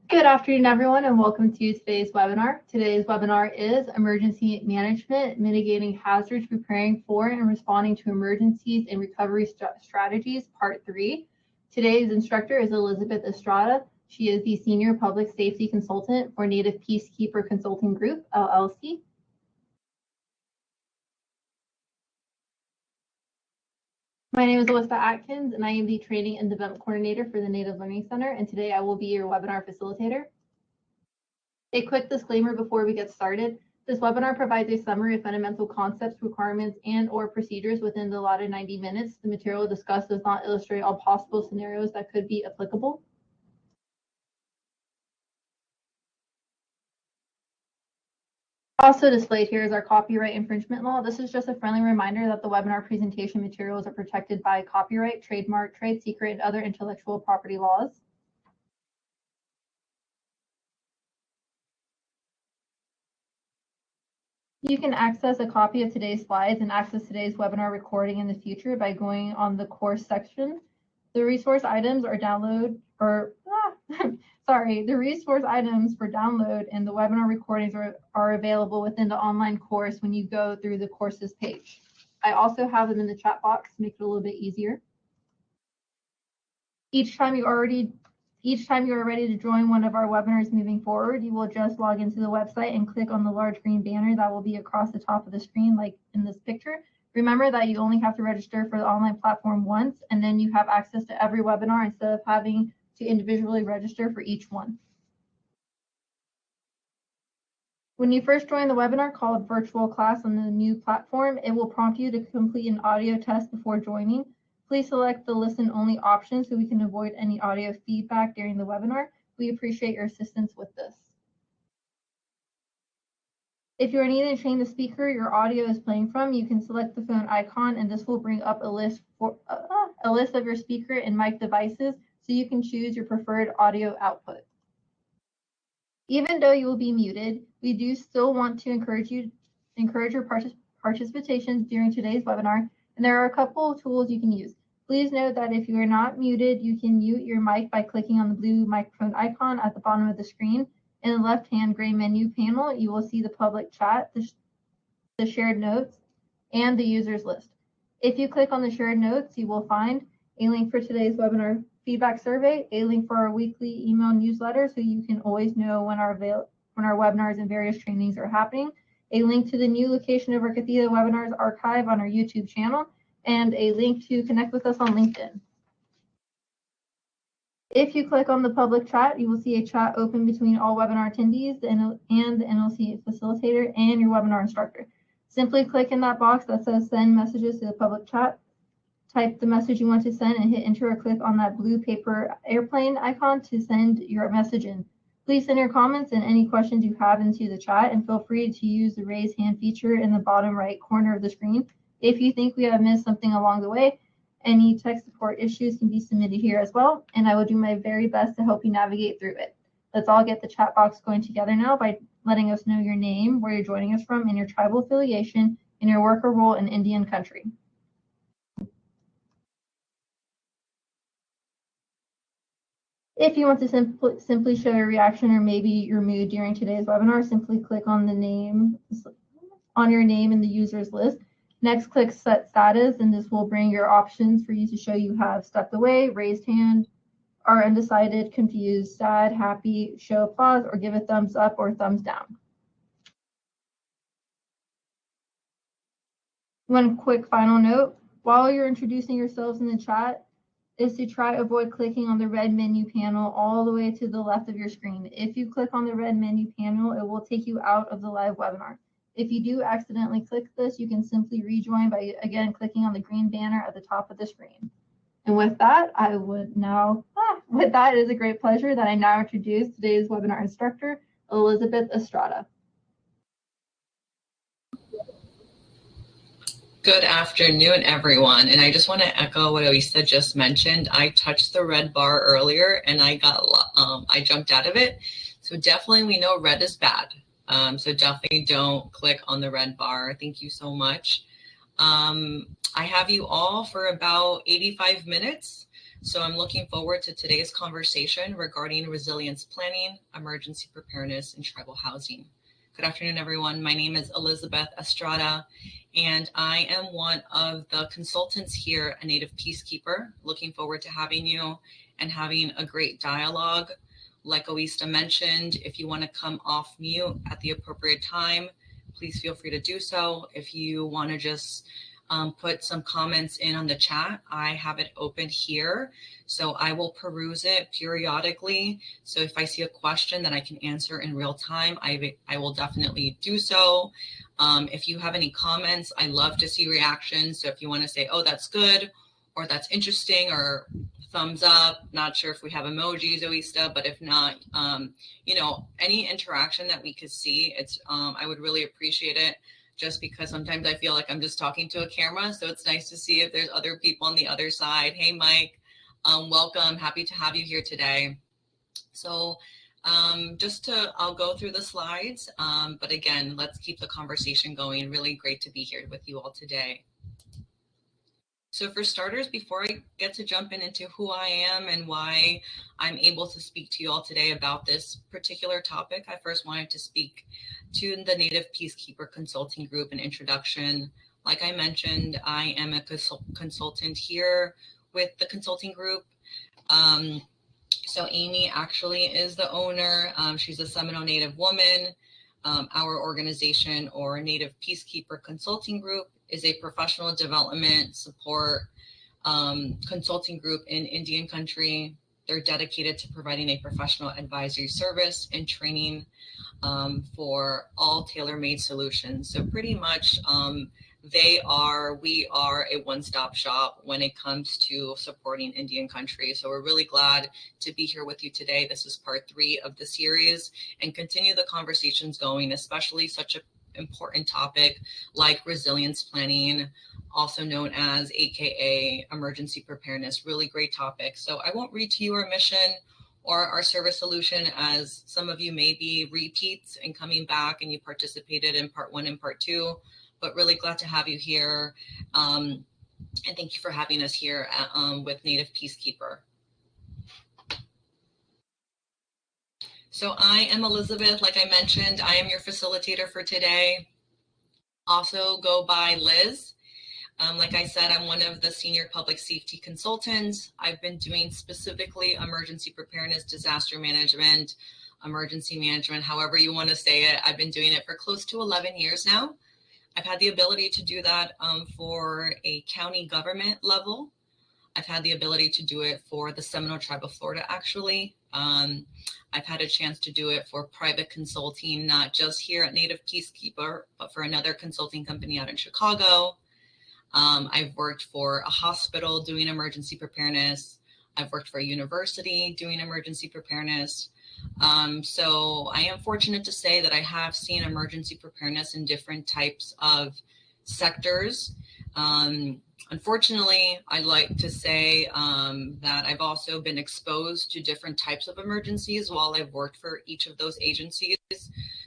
Good afternoon, everyone, and welcome to today's webinar. Today's webinar is Emergency Management, Mitigating Hazards, Preparing for and Responding to Emergencies and Recovery Strategies, Part 3. Today's instructor is Elizabeth Estrada. She is the Senior Public Safety Consultant for Native Peacekeeper Consulting Group, LLC. My name is Alyssa Atkins, and I am the Training and Development Coordinator for the Native Learning Center, and today I will be your webinar facilitator. A quick disclaimer before we get started. This webinar provides a summary of fundamental concepts, requirements, and/or procedures within the allotted 90 minutes. The material discussed does not illustrate all possible scenarios that could be applicable. Also displayed here is our copyright infringement law. This is just a friendly reminder that the webinar presentation materials are protected by copyright, trademark, trade secret, and other intellectual property laws. You can access a copy of today's slides and access today's webinar recording in the future by going on the course section. The resource items are the resource items for download and the webinar recordings are available within the online course when you go through the courses page. I also have them in the chat box to make it a little bit easier. Each time you are ready to join one of our webinars moving forward, you will just log into the website and click on the large green banner that will be across the top of the screen like in this picture. Remember that you only have to register for the online platform once, and then you have access to every webinar instead of having to individually register for each one. When you first join the webinar called Virtual Class on the new platform, it will prompt you to complete an audio test before joining. Please select the listen only option so we can avoid any audio feedback during the webinar. We appreciate your assistance with this. If you are needing to change the speaker your audio is playing from, you can select the phone icon and this will bring up a list of your speaker and mic devices so you can choose your preferred audio output. Even though you will be muted, we do still want to encourage your participation during today's webinar, and there are a couple of tools you can use. Please note that if you are not muted, you can mute your mic by clicking on the blue microphone icon at the bottom of the screen. In the left-hand gray menu panel, you will see the public chat, the shared notes, and the users list. If you click on the shared notes, you will find a link for today's webinar feedback survey, a link for our weekly email newsletter so you can always know when our webinars and various trainings are happening, a link to the new location of our Cathedral webinars archive on our YouTube channel, and a link to connect with us on LinkedIn. If you click on the public chat, you will see a chat open between all webinar attendees and the NLC facilitator and your webinar instructor. Simply click in that box that says send messages to the public chat. Type the message you want to send and hit enter or click on that blue paper airplane icon to send your message in. Please send your comments and any questions you have into the chat and feel free to use the raise hand feature in the bottom right corner of the screen. If you think we have missed something along the way, any tech support issues can be submitted here as well, and I will do my very best to help you navigate through it. Let's all get the chat box going together now by letting us know your name, where you're joining us from, and your tribal affiliation, and your work or role in Indian country. If you want to simply show your reaction or maybe your mood during today's webinar, simply click on your name in the users list. Next, click Set Status, and this will bring your options for you to show you have stepped away, raised hand, are undecided, confused, sad, happy, show applause, or give a thumbs up or thumbs down. One quick final note, while you're introducing yourselves in the chat, is to try to avoid clicking on the red menu panel all the way to the left of your screen. If you click on the red menu panel, it will take you out of the live webinar. If you do accidentally click this, you can simply rejoin by, again, clicking on the green banner at the top of the screen. And with that, it is a great pleasure that I now introduce today's webinar instructor, Elizabeth Estrada. Good afternoon, everyone. And I just want to echo what Elisa just mentioned. I touched the red bar earlier and I jumped out of it. So definitely we know red is bad. So definitely don't click on the red bar. Thank you so much. I have you all for about 85 minutes. So I'm looking forward to today's conversation regarding resilience planning, emergency preparedness, and tribal housing. Good afternoon, everyone. My name is Elizabeth Estrada, and I am one of the consultants here at Native Peacekeeper. Looking forward to having you and having a great dialogue. Like Oista mentioned, if you want to come off mute at the appropriate time, please feel free to do so. If you want to just put some comments in on the chat, I have it open here. So I will peruse it periodically. So if I see a question that I can answer in real time, I will definitely do so. If you have any comments, I love to see reactions. So if you want to say, oh, that's good, or that's interesting, or thumbs up, not sure if we have emojis, Oista, but if not, any interaction that we could see, I would really appreciate it, just because sometimes I feel like I'm just talking to a camera. So it's nice to see if there's other people on the other side. Hey, Mike, welcome. Happy to have you here today. So I'll go through the slides. But again, let's keep the conversation going. Really great to be here with you all today. So for starters, before I get to jumping into who I am and why I'm able to speak to you all today about this particular topic, I first wanted to speak to the Native Peacekeeper Consulting Group, an introduction. Like I mentioned, I am a consultant here with the consulting group. So Amy actually is the owner. She's a Seminole Native woman. Our organization, or Native Peacekeeper Consulting Group, is a professional development support consulting group in Indian country. They're dedicated to providing a professional advisory service and training for all tailor-made solutions. So pretty much we are a one-stop shop when it comes to supporting Indian country. So we're really glad to be here with you today. This is part 3 of the series, and continue the conversations going, especially such an important topic like resilience planning, also known as AKA emergency preparedness. Really great topic. So I won't read to you our mission or our service solution, as some of you may be repeats and coming back and you participated in part 1 and part 2, but really glad to have you here. And thank you for having us here with Native Peacekeeper. So I am Elizabeth. Like I mentioned, I am your facilitator for today. Also go by Liz. Like I said, I'm one of the senior public safety consultants. I've been doing specifically emergency preparedness, disaster management, emergency management, however you want to say it. I've been doing it for close to 11 years now. I've had the ability to do that for a county government level. I've had the ability to do it for the Seminole Tribe of Florida, actually. I've had a chance to do it for private consulting, not just here at Native Peacekeeper, but for another consulting company out in Chicago. I've worked for a hospital doing emergency preparedness. I've worked for a university doing emergency preparedness. So I am fortunate to say that I have seen emergency preparedness in different types of sectors. Unfortunately, I like to say that I've also been exposed to different types of emergencies while I've worked for each of those agencies.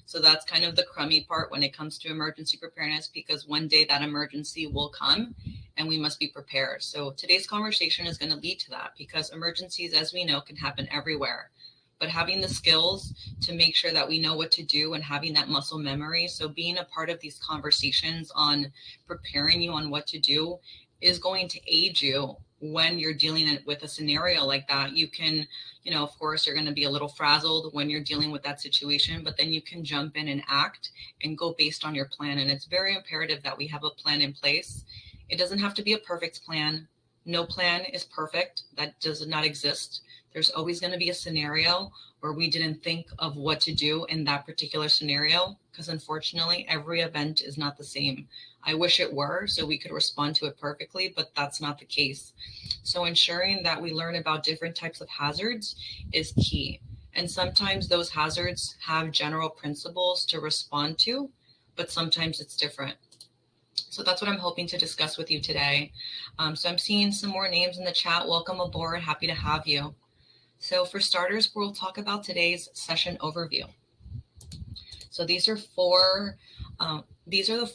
So that's kind of the crummy part when it comes to emergency preparedness, because one day that emergency will come and we must be prepared. So today's conversation is going to lead to that, because emergencies, as we know, can happen everywhere. But having the skills to make sure that we know what to do and having that muscle memory, so being a part of these conversations on preparing you on what to do, is going to aid you when you're dealing with a scenario like that. You can, of course, you're going to be a little frazzled when you're dealing with that situation, but then you can jump in and act and go based on your plan. And it's very imperative that we have a plan in place. It doesn't have to be a perfect plan. No plan is perfect. That does not exist. There's always going to be a scenario where we didn't think of what to do in that particular scenario, because unfortunately, every event is not the same. I wish it were, so we could respond to it perfectly, but that's not the case. So ensuring that we learn about different types of hazards is key. And sometimes those hazards have general principles to respond to, but sometimes it's different. So that's what I'm hoping to discuss with you today. So I'm seeing some more names in the chat. Welcome aboard. Happy to have you. So for starters, we'll talk about today's session overview. So these are the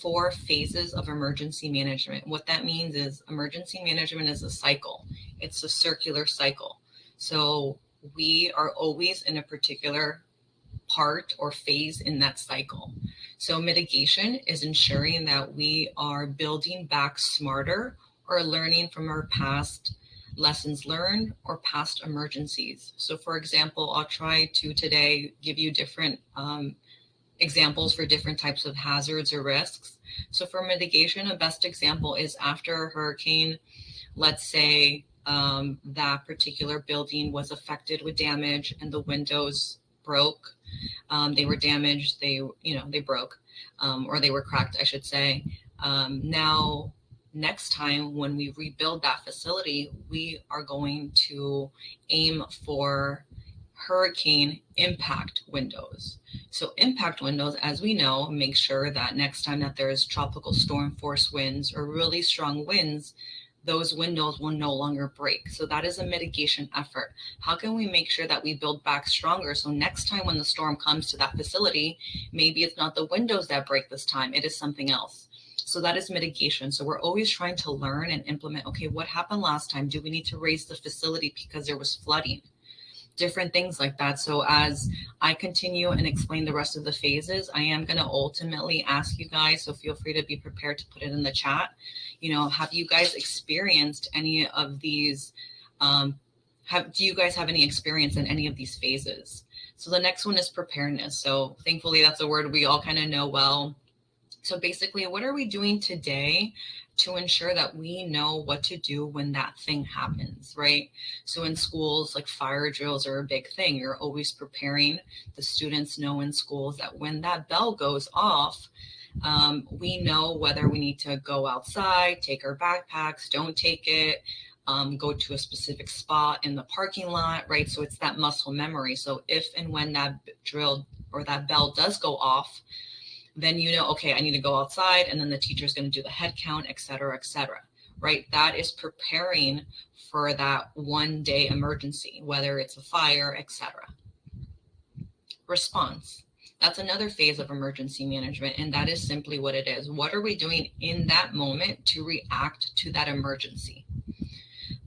4 phases of emergency management. What that means is emergency management is a cycle. It's a circular cycle. So we are always in a particular part or phase in that cycle. So mitigation is ensuring that we are building back smarter or learning from our past lessons learned or past emergencies. So for example, I'll try to today give you different examples for different types of hazards or risks. So for mitigation, a best example is after a hurricane, let's say that particular building was affected with damage and the windows broke. They were damaged, they broke, or they were cracked, I should say. Now, next time when we rebuild that facility, we are going to aim for hurricane impact windows. So impact windows, as we know, make sure that next time that there's tropical storm force winds or really strong winds, those windows will no longer break. So that is a mitigation effort. How can we make sure that we build back stronger? So next time when the storm comes to that facility, maybe it's not the windows that break this time, it is something else. So that is mitigation. So we're always trying to learn and implement, okay, what happened last time? Do we need to raise the facility because there was flooding? Different things like that. So as I continue and explain the rest of the phases, I am going to ultimately ask you guys, so feel free to be prepared to put it in the chat. Have you guys experienced any of these? Do you guys have any experience in any of these phases? So the next one is preparedness. So thankfully, that's a word we all kind of know well. So basically, what are we doing today to ensure that we know what to do when that thing happens, right? So in schools, like fire drills are a big thing. You're always preparing. The students know in schools that when that bell goes off, we know whether we need to go outside, take our backpacks, don't take it, go to a specific spot in the parking lot, right? So it's that muscle memory. So if and when that drill or that bell does go off, then okay, I need to go outside, and then the teacher's going to do the head count, et cetera, right? That is preparing for that one day emergency, whether it's a fire, et cetera. Response. That's another phase of emergency management, and that is simply what it is. What are we doing in that moment to react to that emergency?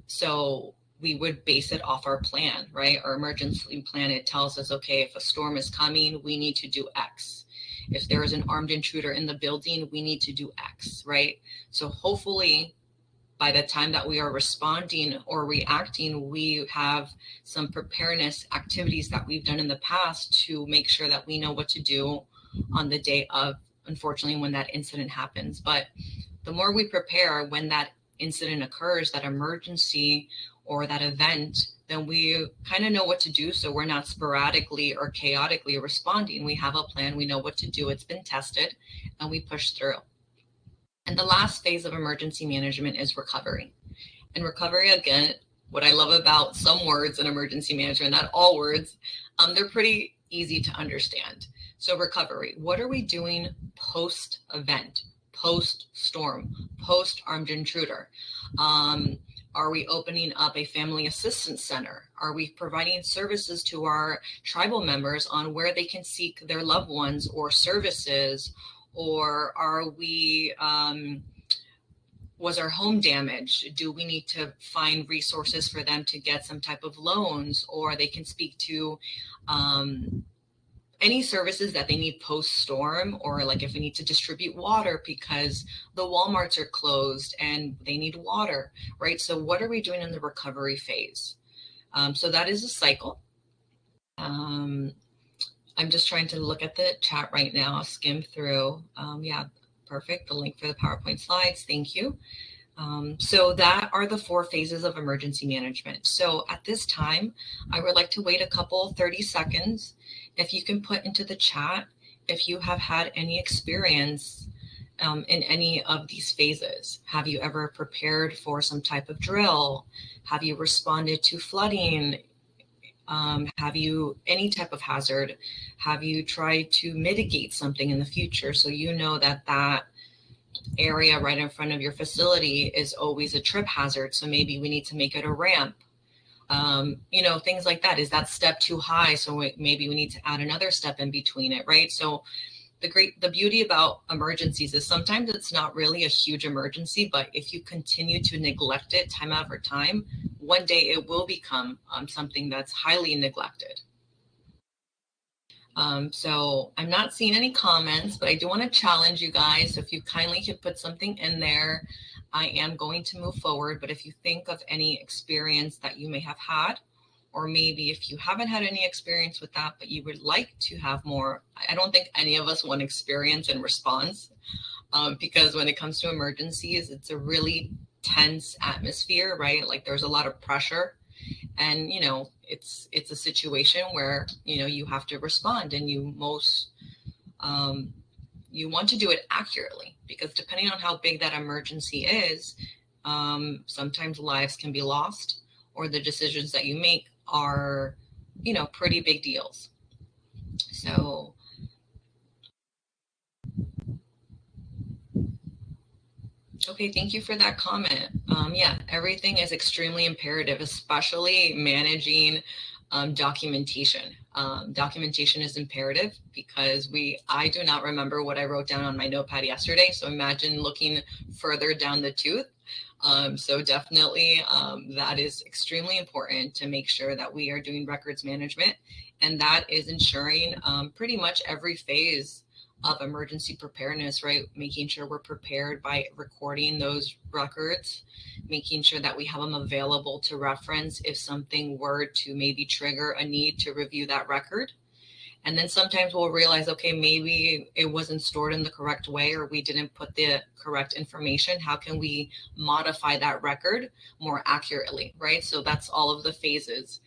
So we would base it off our plan, right? Our emergency plan, it tells us, okay, if a storm is coming, we need to do X. If there is an armed intruder in the building, we need to do X, right? So hopefully by the time that we are responding or reacting, we have some preparedness activities that we've done in the past to make sure that we know what to do on the day of, unfortunately, when that incident happens. But the more we prepare when that incident occurs, that emergency or that event, then we kind of know what to do. So we're not sporadically or chaotically responding. We have a plan, we know what to do, it's been tested, and we push through. And the last phase of emergency management is recovery. And recovery, again, what I love about some words in emergency management, not all words, they're pretty easy to understand. So recovery, what are we doing post-event, post-storm, post-armed intruder? Are we opening up a family assistance center? Are we providing services to our tribal members on where they can seek their loved ones or services? Or are we, was our home damaged? Do we need to find resources for them to get some type of loans, or they can speak to any services that they need post-storm, or like if we need to distribute water because the Walmarts are closed and they need water, right? So what are we doing in the recovery phase? So that is a cycle. I'm just trying to look at the chat right now. I'll skim through. Yeah, perfect. The link for the PowerPoint slides. Thank you. So that are the 4 phases of emergency management. So at this time, I would like to wait a couple 30 seconds. If you can put into the chat, if you have had any experience in any of these phases. Have you ever prepared for some type of drill? Have you responded to flooding? Have you any type of hazard? Have you tried to mitigate something in the future? So you know that that area right in front of your facility is always a trip hazard. So maybe we need to make it a ramp. Things like that. Is that step too high? So maybe we need to add another step in between it, right? So the beauty about emergencies is sometimes it's not really a huge emergency, but if you continue to neglect it time after time, one day it will become something that's highly neglected. So I'm not seeing any comments, but I do want to challenge you guys. So if you kindly could put something in there, I am going to move forward. But if you think of any experience that you may have had, or maybe if you haven't had any experience with that, but you would like to have more, I don't think any of us want experience and response, because when it comes to emergencies, it's a really tense atmosphere, right? Like there's a lot of pressure. And, you know, it's a situation where, you know, you have to respond, and you want to do it accurately, because depending on how big that emergency is, sometimes lives can be lost, or the decisions that you make are, you know, pretty big deals. So okay, thank you for that comment. Yeah, everything is extremely imperative, especially managing documentation. Documentation is imperative because I do not remember what I wrote down on my notepad yesterday. So imagine looking further down the tooth. So definitely that is extremely important to make sure that we are doing records management, and that is ensuring pretty much every phase of emergency preparedness, right? Making sure we're prepared by recording those records, making sure that we have them available to reference if something were to maybe trigger a need to review that record. And then sometimes we'll realize, okay, maybe it wasn't stored in the correct way, or we didn't put the correct information. How can we modify that record more accurately, right? So that's all of the phases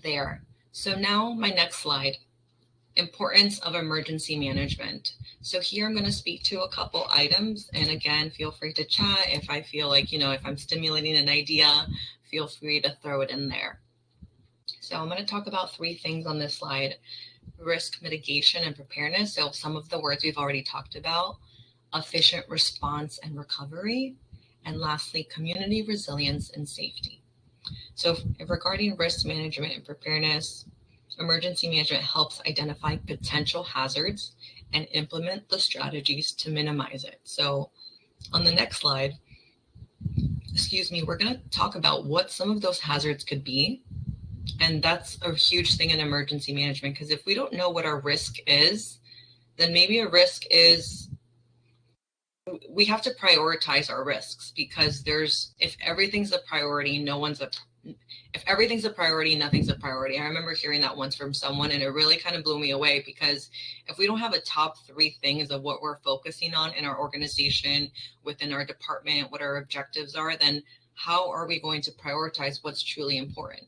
there. So now my next slide. Importance of emergency management. So here I'm going to speak to a couple items, and again, feel free to chat if I feel like, you know, if I'm stimulating an idea, feel free to throw it in there. So I'm going to talk about 3 things on this slide: risk mitigation and preparedness. So some of the words we've already talked about: efficient response and recovery, and lastly, community resilience and safety. So regarding risk management and preparedness, emergency management helps identify potential hazards and implement the strategies to minimize it. So on the next slide, we're going to talk about what some of those hazards could be. And that's a huge thing in emergency management, because if we don't know what our risk is, then maybe a risk is, we have to prioritize our risks, because if everything's a priority, if everything's a priority, nothing's a priority. I remember hearing that once from someone, and it really kind of blew me away, because if we don't have a top 3 things of what we're focusing on in our organization, within our department, what our objectives are, then how are we going to prioritize what's truly important?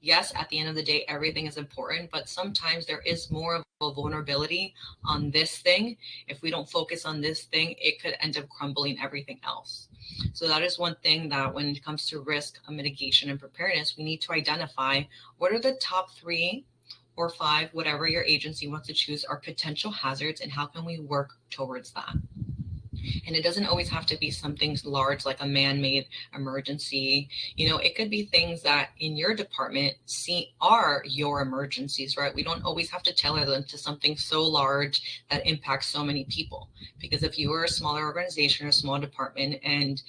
Yes, at the end of the day, everything is important, but sometimes there is more of a vulnerability on this thing. If we don't focus on this thing, it could end up crumbling everything else. So that is one thing that when it comes to risk mitigation and preparedness, we need to identify what are the top 3 or 5, whatever your agency wants to choose, are potential hazards, and how can we work towards that. And it doesn't always have to be something large like a man-made emergency. You know, it could be things that in your department are your emergencies, right? We don't always have to tailor them to something so large that impacts so many people. Because if you are a smaller organization or a small department, and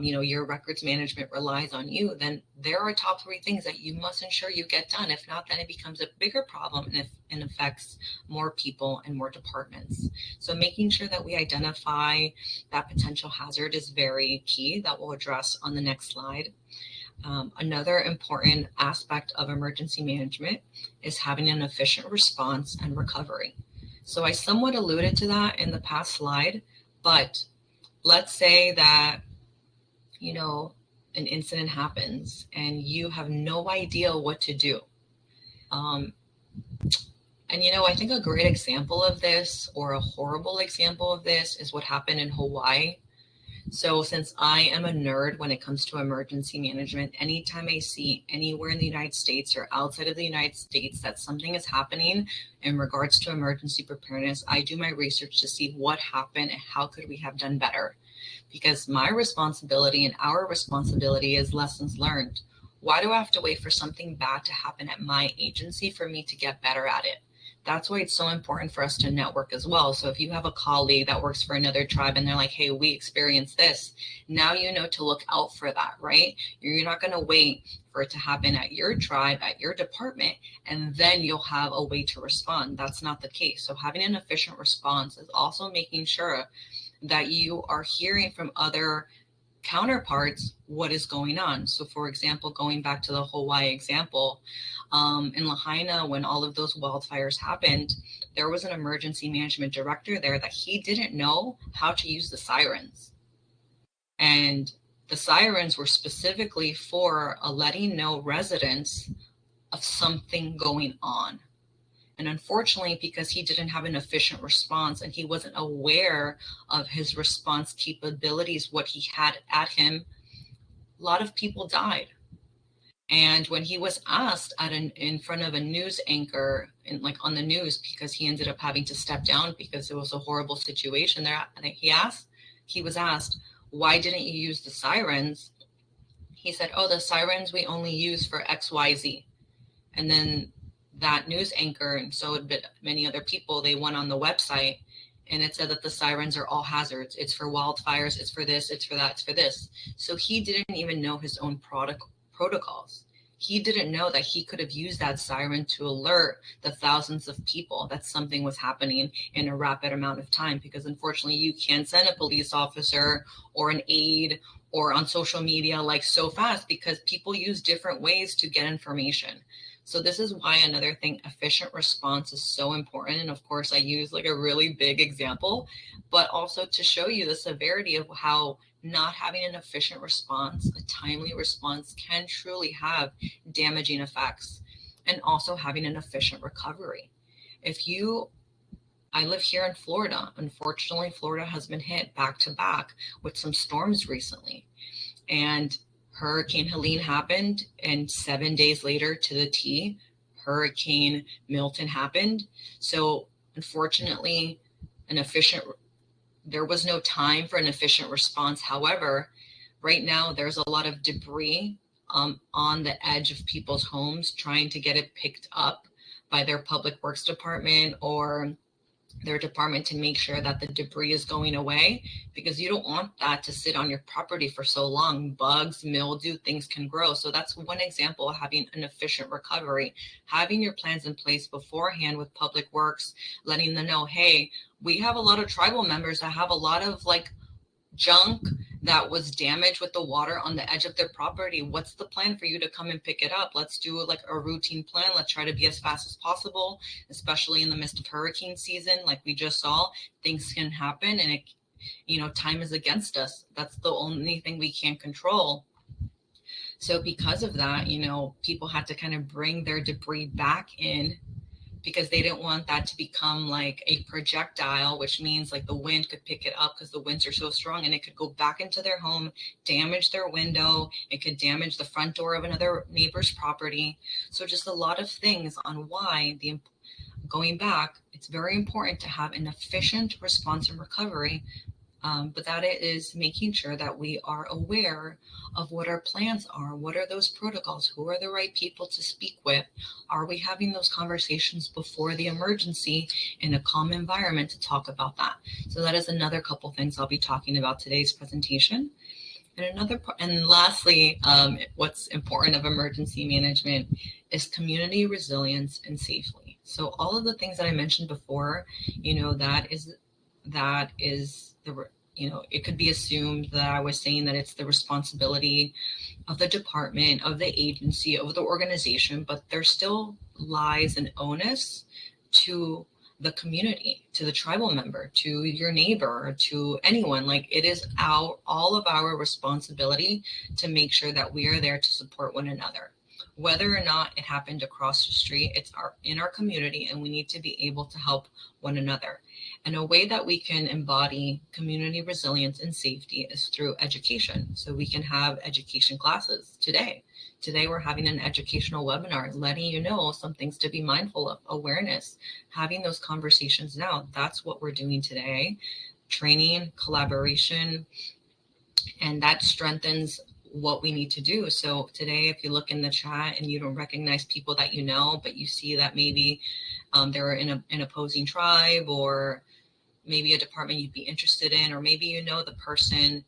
you know, your records management relies on you, then there are top 3 things that you must ensure you get done. If not, then it becomes a bigger problem and affects more people and more departments. So making sure that we identify that potential hazard is very key. That we'll address on the next slide. Another important aspect of emergency management is having an efficient response and recovery. So I somewhat alluded to that in the past slide, but let's say that, you know, an incident happens and you have no idea what to do. And, you know, I think a great example of this, or a horrible example of this, is what happened in Hawaii. So since I am a nerd when it comes to emergency management, anytime I see anywhere in the United States or outside of the United States that something is happening in regards to emergency preparedness, I do my research to see what happened and how could we have done better. Because my responsibility and our responsibility is lessons learned. Why do I have to wait for something bad to happen at my agency for me to get better at it? That's why it's so important for us to network as well. So if you have a colleague that works for another tribe and they're like, hey, we experienced this, now you know to look out for that, right? You're not going to wait for it to happen at your tribe, at your department, and then you'll have a way to respond. That's not the case. So having an efficient response is also making sure that you are hearing from other counterparts what is going on. So for example, going back to the Hawaii example, in Lahaina, when all of those wildfires happened, there was an emergency management director there that he didn't know how to use the sirens. And the sirens were specifically for letting know residents of something going on. And unfortunately, because he didn't have an efficient response and he wasn't aware of his response capabilities, what he had at him, a lot of people died. And when he was asked in front of a news anchor, on the news, because he ended up having to step down because it was a horrible situation there, and he was asked, why didn't you use the sirens? He said, oh, the sirens we only use for XYZ. And then that news anchor, and so did many other people, they went on the website and it said that the sirens are all hazards. It's for wildfires, it's for this, it's for that, it's for this. So he didn't even know his own protocols. He didn't know that he could have used that siren to alert the thousands of people that something was happening in a rapid amount of time, because unfortunately you can't send a police officer or an aide or on social media like so fast, because people use different ways to get information. So this is why another thing, efficient response is so important. And of course I use like a really big example, but also to show you the severity of how not having an efficient response, a timely response, can truly have damaging effects, and also having an efficient recovery. I live here in Florida. Unfortunately, Florida has been hit back to back with some storms recently. And Hurricane Helene happened, and 7 days later to the T, Hurricane Milton happened. So unfortunately, there was no time for an efficient response. However, right now there's a lot of debris on the edge of people's homes, trying to get it picked up by their public works department or their department to make sure that the debris is going away, because you don't want that to sit on your property for so long. Bugs, mildew, things can grow. So that's one example of having an efficient recovery, having your plans in place beforehand with public works, letting them know, hey, we have a lot of tribal members that have a lot of junk that was damaged with the water on the edge of their property. What's the plan for you to come and pick it up? Let's do a routine plan. Let's try to be as fast as possible, especially in the midst of hurricane season. Like we just saw, things can happen, and time is against us. That's the only thing we can't control. So because of that, people had to kind of bring their debris back in, because they didn't want that to become like a projectile, which means the wind could pick it up because the winds are so strong, and it could go back into their home, damage their window. It could damage the front door of another neighbor's property. So just a lot of things on why going back, it's very important to have an efficient response and recovery. But that it is making sure that we are aware of what our plans are. What are those protocols? Who are the right people to speak with? Are we having those conversations before the emergency in a calm environment to talk about that? So that is another couple things I'll be talking about today's presentation. And lastly, what's important of emergency management is community resilience and safety. So all of the things that I mentioned before, that is it could be assumed that I was saying that it's the responsibility of the department, of the agency, of the organization, but there still lies an onus to the community, to the tribal member, to your neighbor, to anyone. It is all of our responsibility to make sure that we are there to support one another. Whether or not it happened across the street, it's in our community, and we need to be able to help one another. And a way that we can embody community resilience and safety is through education. So we can have education classes today. Today, we're having an educational webinar, letting you know some things to be mindful of, awareness, having those conversations now. That's what we're doing today. Training, collaboration, and that strengthens what we need to do. So today, if you look in the chat and you don't recognize people that you know, but you see that maybe they're in an opposing tribe, or maybe a department you'd be interested in, or maybe you know the person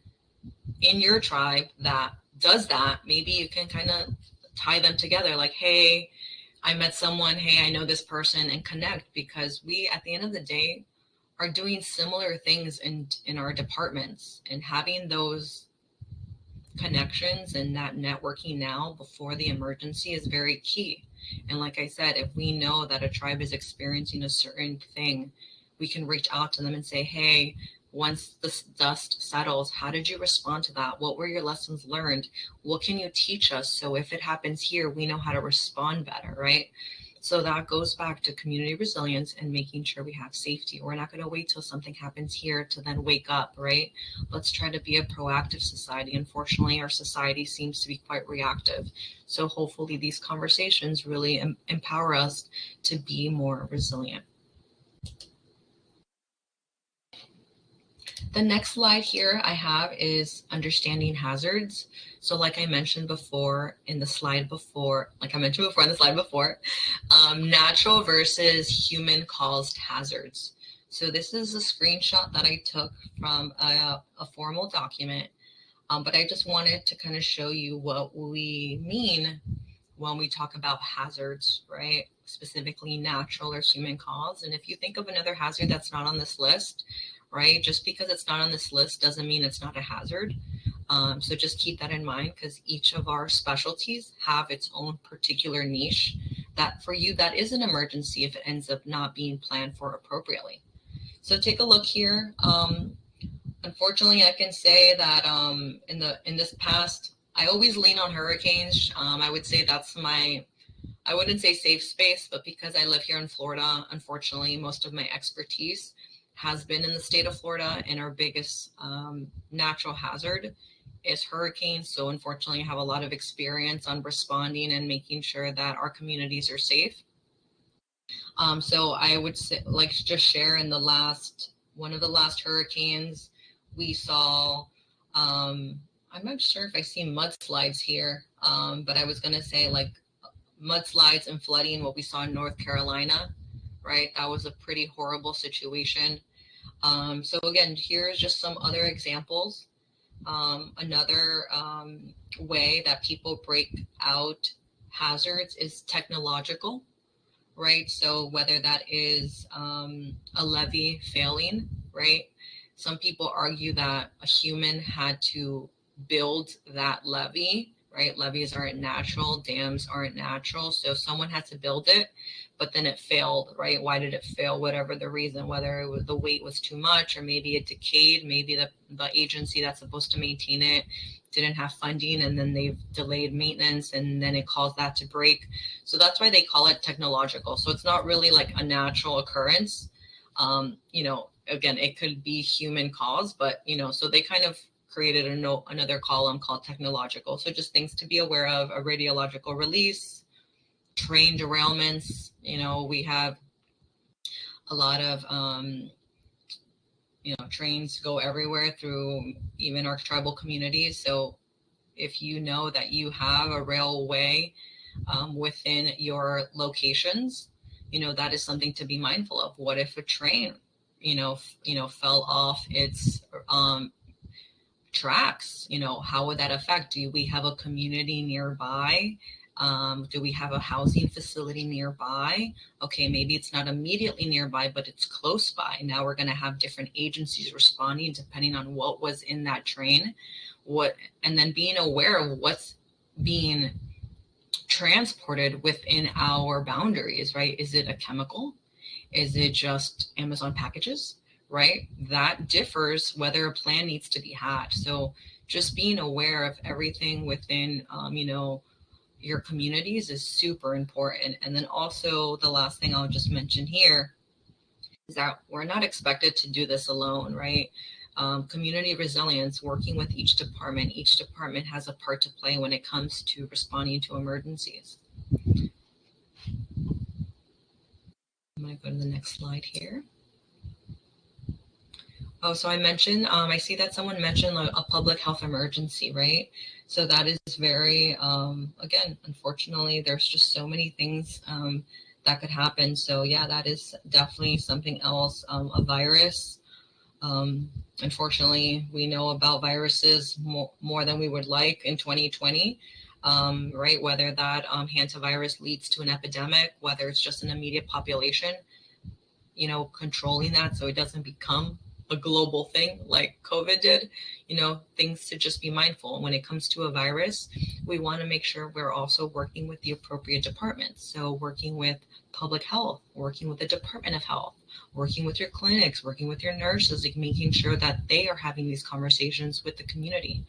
in your tribe that does that, maybe you can kind of tie them together, like, hey, I met someone, hey, I know this person, and connect, because we, at the end of the day, are doing similar things in our departments, and having those connections and that networking now before the emergency is very key. And like I said, if we know that a tribe is experiencing a certain thing, we can reach out to them and say, hey, once the dust settles, how did you respond to that? What were your lessons learned? What can you teach us? So if it happens here, we know how to respond better, right? So that goes back to community resilience and making sure we have safety. We're not going to wait till something happens here to then wake up, right? Let's try to be a proactive society. Unfortunately, our society seems to be quite reactive. So hopefully these conversations really empower us to be more resilient. The next slide here I have is understanding hazards. So like I mentioned before in the slide before, natural versus human caused hazards. So this is a screenshot that I took from a formal document, but I just wanted to kind of show you what we mean when we talk about hazards, right? Specifically natural or human caused. And if you think of another hazard that's not on this list, right? Just because it's not on this list doesn't mean it's not a hazard. So just keep that in mind, because each of our specialties have its own particular niche that for you, that is an emergency if it ends up not being planned for appropriately. So take a look here. Unfortunately, I can say that in this past, I always lean on hurricanes. I would say that's I wouldn't say safe space, but because I live here in Florida, unfortunately, most of my expertise has been in the state of Florida, and our biggest natural hazard is hurricanes. So unfortunately, I have a lot of experience on responding and making sure that our communities are safe. So I would say, like, just share in one of the last hurricanes, we saw, I'm not sure if I see mudslides here, but I was going to say like mudslides and flooding, what we saw in North Carolina. Right, that was a pretty horrible situation. So again, here's just some other examples. Another way that people break out hazards is technological, right? So whether that is a levee failing, right? Some people argue that a human had to build that levee, right? Levees aren't natural, dams aren't natural. So someone had to build it, but then it failed, right? Why did it fail? Whatever the reason, whether it was the weight was too much, or maybe it decayed, maybe the agency that's supposed to maintain it didn't have funding, and then they've delayed maintenance, and then it caused that to break. So that's why they call it technological. So it's not really like a natural occurrence. Again, it could be human caused, but so they kind of created another column called technological. So just things to be aware of: a radiological release, train derailments. We have a lot of trains go everywhere through even our tribal communities. So if you know that you have a railway within your locations, that is something to be mindful of. What if a train fell off its tracks? How would that affect? Do we have a community nearby? Do we have a housing facility nearby? Okay, maybe it's not immediately nearby, but it's close by. Now we're going to have different agencies responding depending on what was in that train, and then being aware of what's being transported within our boundaries, right? Is it a chemical? Is it just Amazon packages, right? That differs whether a plan needs to be had. So just being aware of everything within, your communities is super important. And then also the last thing I'll just mention here is that we're not expected to do this alone, right? Community resilience, working with each department has a part to play when it comes to responding to emergencies. I'm going to go to the next slide here. Oh, so I mentioned, I see that someone mentioned like a public health emergency, right? So that is very, again, unfortunately, there's just so many things that could happen. So yeah, that is definitely something else. A virus. Unfortunately, we know about viruses more than we would like in 2020, right? Whether that hantavirus leads to an epidemic, whether it's just an immediate population, controlling that so it doesn't become a global thing like COVID did, things to just be mindful. When it comes to a virus, we want to make sure we're also working with the appropriate departments. So working with public health, working with the Department of Health, working with your clinics, working with your nurses, like making sure that they are having these conversations with the community.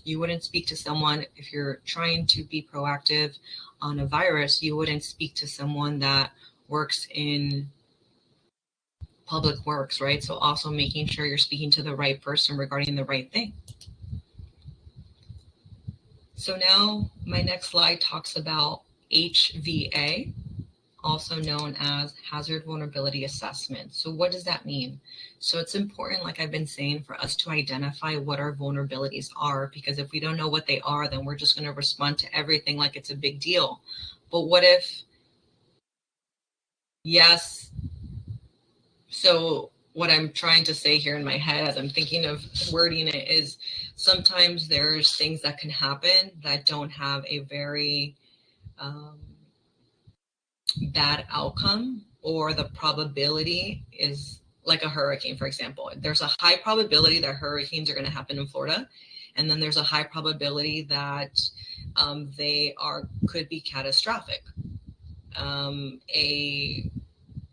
You wouldn't speak to someone if you're trying to be proactive on a virus, you wouldn't speak to someone that works in public works, right? So also making sure you're speaking to the right person regarding the right thing. So now my next slide talks about HVA, also known as Hazard Vulnerability Assessment. So what does that mean? So it's important, like I've been saying, for us to identify what our vulnerabilities are, because if we don't know what they are, then we're just going to respond to everything like it's a big deal. But what if, yes, so what I'm trying to say here in my head as I'm thinking of wording it is sometimes there's things that can happen that don't have a very bad outcome, or the probability is like a hurricane, for example. There's a high probability that hurricanes are going to happen in Florida. And then there's a high probability that they could be catastrophic. A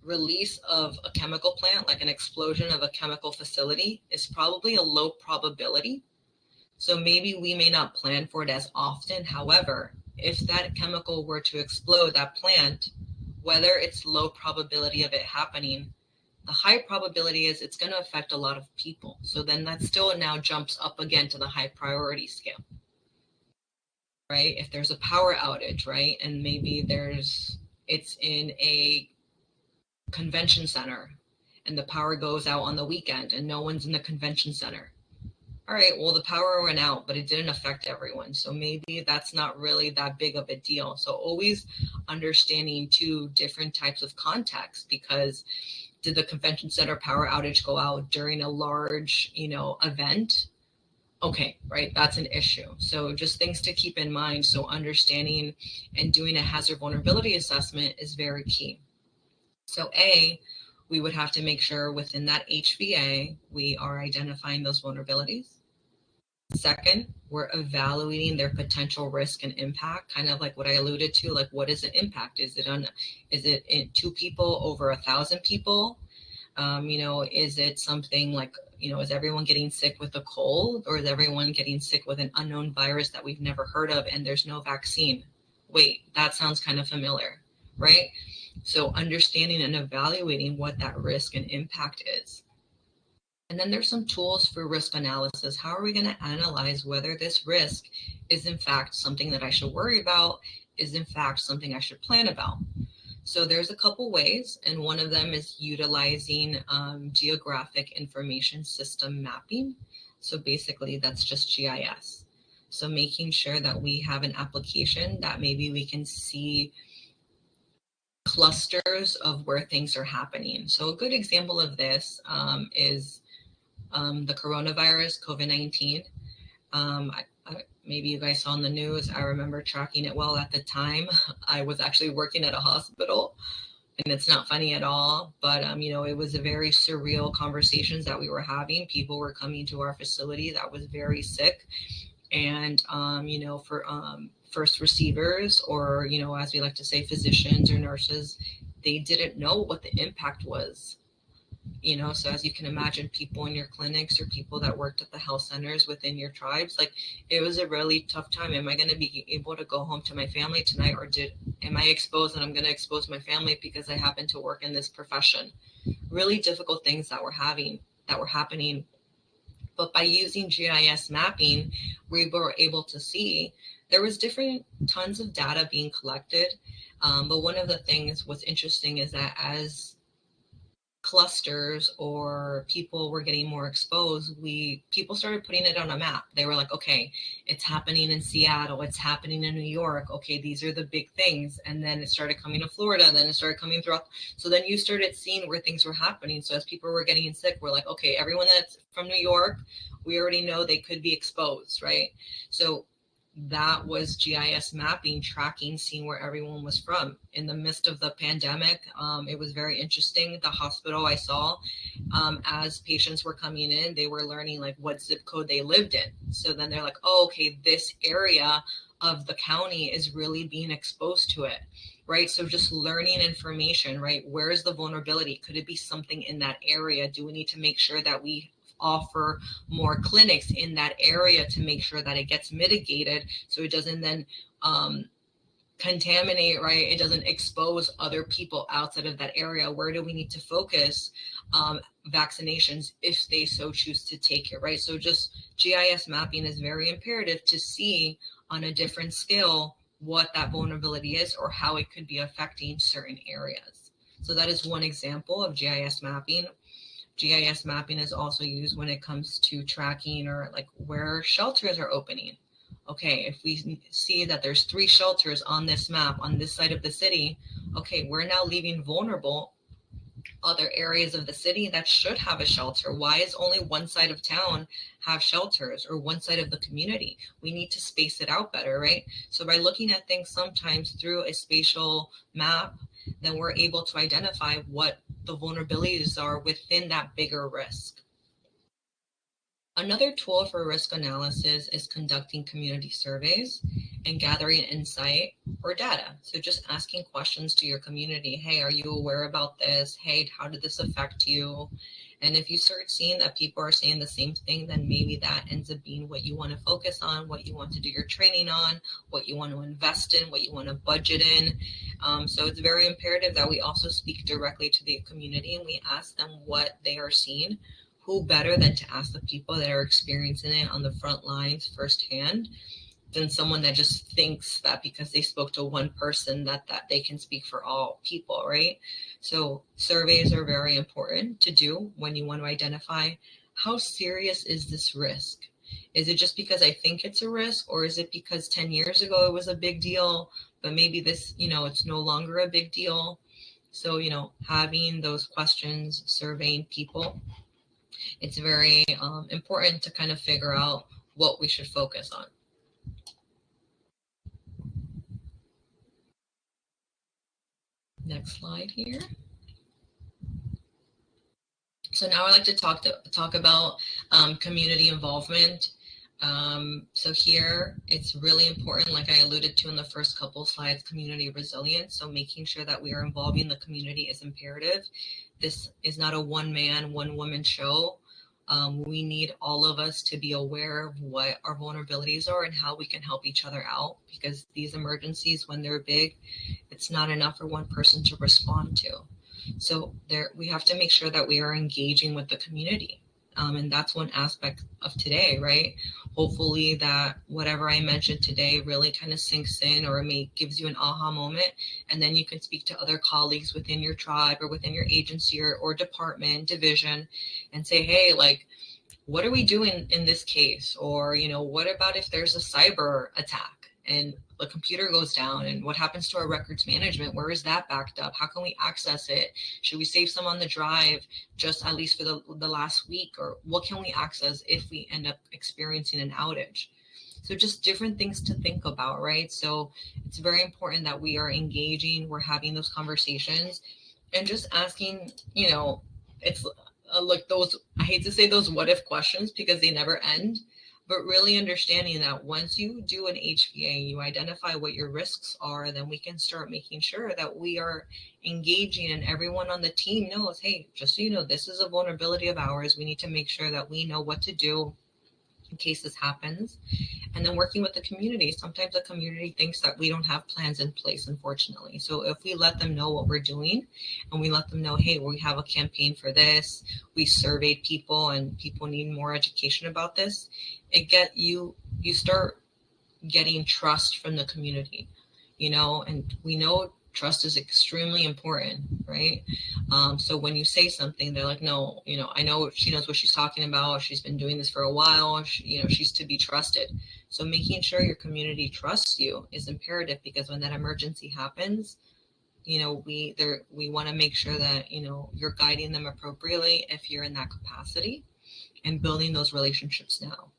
release of a chemical plant, like an explosion of a chemical facility, is probably a low probability. So maybe we may not plan for it as often. However, if that chemical were to explode, that plant, whether it's low probability of it happening, the high probability is it's going to affect a lot of people. So then that still now jumps up again to the high priority scale, right? If there's a power outage, right? And maybe it's in a convention center and the power goes out on the weekend and no one's in the convention center. All right, well, the power went out, but it didn't affect everyone. So maybe that's not really that big of a deal. So always understanding two different types of context, because did the convention center power outage go out during a large, event? Okay, right, that's an issue. So just things to keep in mind. So understanding and doing a hazard vulnerability assessment is very key. So we would have to make sure within that HVA, we are identifying those vulnerabilities. Second, we're evaluating their potential risk and impact, kind of like what I alluded to, like what is the impact? Is it in 2 people over 1,000 people? Is it something like, is everyone getting sick with a cold, or is everyone getting sick with an unknown virus that we've never heard of and there's no vaccine? Wait, that sounds kind of familiar, right? So understanding and evaluating what that risk and impact is. And then there's some tools for risk analysis. How are we going to analyze whether this risk is in fact something that I should worry about, is in fact something I should plan about? So there's a couple ways, and one of them is utilizing geographic information system mapping. So basically that's just GIS. So making sure that we have an application that maybe we can see clusters of where things are happening. So a good example of this is the coronavirus, COVID-19. Maybe you guys saw in the news. I remember tracking it well at the time. I was actually working at a hospital, and it's not funny at all, but it was a very surreal conversations that we were having. People were coming to our facility that was very sick, and for first receivers, or as we like to say, physicians or nurses, they didn't know what the impact was. So as you can imagine, people in your clinics or people that worked at the health centers within your tribes, like it was a really tough time. Am I going to be able to go home to my family tonight, or am I exposed and I'm going to expose my family because I happen to work in this profession? Really difficult things that were happening. But by using GIS mapping, we were able to see there was tons of data being collected. But one of the things what's interesting is that as clusters or people were getting more exposed, people started putting it on a map. They were like, okay, it's happening in Seattle, it's happening in New York. Okay, these are the big things. And then it started coming to Florida, and then it started coming throughout. So then you started seeing where things were happening. So as people were getting sick, we're like, okay, everyone that's from New York, we already know they could be exposed, right? So that was GIS mapping, tracking, seeing where everyone was from. In the midst of the pandemic, it was very interesting. The hospital I saw, as patients were coming in, they were learning like what zip code they lived in. So then they're like, oh, okay, this area of the county is really being exposed to it, right? So just learning information, right? Where is the vulnerability? Could it be something in that area? Do we need to make sure that we offer more clinics in that area to make sure that it gets mitigated so it doesn't then contaminate, right? It doesn't expose other people outside of that area. Where do we need to focus vaccinations if they so choose to take it, right? So just GIS mapping is very imperative to see on a different scale what that vulnerability is or how it could be affecting certain areas. So that is one example of GIS mapping. GIS mapping is also used when it comes to tracking or like where shelters are opening. Okay, if we see that there's 3 shelters on this map on this side of the city, okay, we're now leaving vulnerable other areas of the city that should have a shelter. Why is only one side of town have shelters or one side of the community? We need to space it out better, right? So by looking at things sometimes through a spatial map, then we're able to identify what the vulnerabilities are within that bigger risk. Another tool for risk analysis is conducting community surveys and gathering insight or data. So just asking questions to your community. Hey, are you aware about this? Hey, how did this affect you? And if you start seeing that people are saying the same thing, then maybe that ends up being what you want to focus on, what you want to do your training on, what you want to invest in, what you want to budget in. So it's very imperative that we also speak directly to the community and we ask them what they are seeing. Who better than to ask the people that are experiencing it on the front lines firsthand than someone that just thinks that because they spoke to one person that they can speak for all people, right? So surveys are very important to do when you want to identify how serious is this risk. Is it just because I think it's a risk, or is it because 10 years ago it was a big deal, but maybe this, it's no longer a big deal? So, having those questions, surveying people, it's very important to kind of figure out what we should focus on. Next slide here. So now I'd like to talk about community involvement. So here it's really important, like I alluded to in the first couple slides, community resilience. So making sure that we are involving the community is imperative. This is not a one-man, one-woman show. We need all of us to be aware of what our vulnerabilities are and how we can help each other out, because these emergencies, when they're big, it's not enough for one person to respond to. So we have to make sure that we are engaging with the community. And that's one aspect of today, right? Hopefully that whatever I mentioned today really kind of sinks in, or gives you an aha moment. And then you can speak to other colleagues within your tribe or within your agency or department, division, and say, hey, like, what are we doing in this case? Or, what about if there's a cyber attack and the computer goes down, and what happens to our records management? Where is that backed up? How can we access it? Should we save some on the drive just at least for the last week? Or what can we access if we end up experiencing an outage? So just different things to think about, right? So it's very important that we are engaging, we're having those conversations, and just asking, it's like those, I hate to say those what if questions because they never end. But really understanding that once you do an HVA, you identify what your risks are, then we can start making sure that we are engaging and everyone on the team knows, hey, just so you know, this is a vulnerability of ours. We need to make sure that we know what to do in case this happens. And then working with the community. Sometimes the community thinks that we don't have plans in place, unfortunately. So if we let them know what we're doing and we let them know, hey, we have a campaign for this, we surveyed people and people need more education about this, you start getting trust from the community, and we know Trust is extremely important, right? So when you say something, they're like, no, I know she knows what she's talking about. She's been doing this for a while. She's to be trusted. So making sure your community trusts you is imperative, because when that emergency happens, we want to make sure that, you're guiding them appropriately if you're in that capacity, and building those relationships now.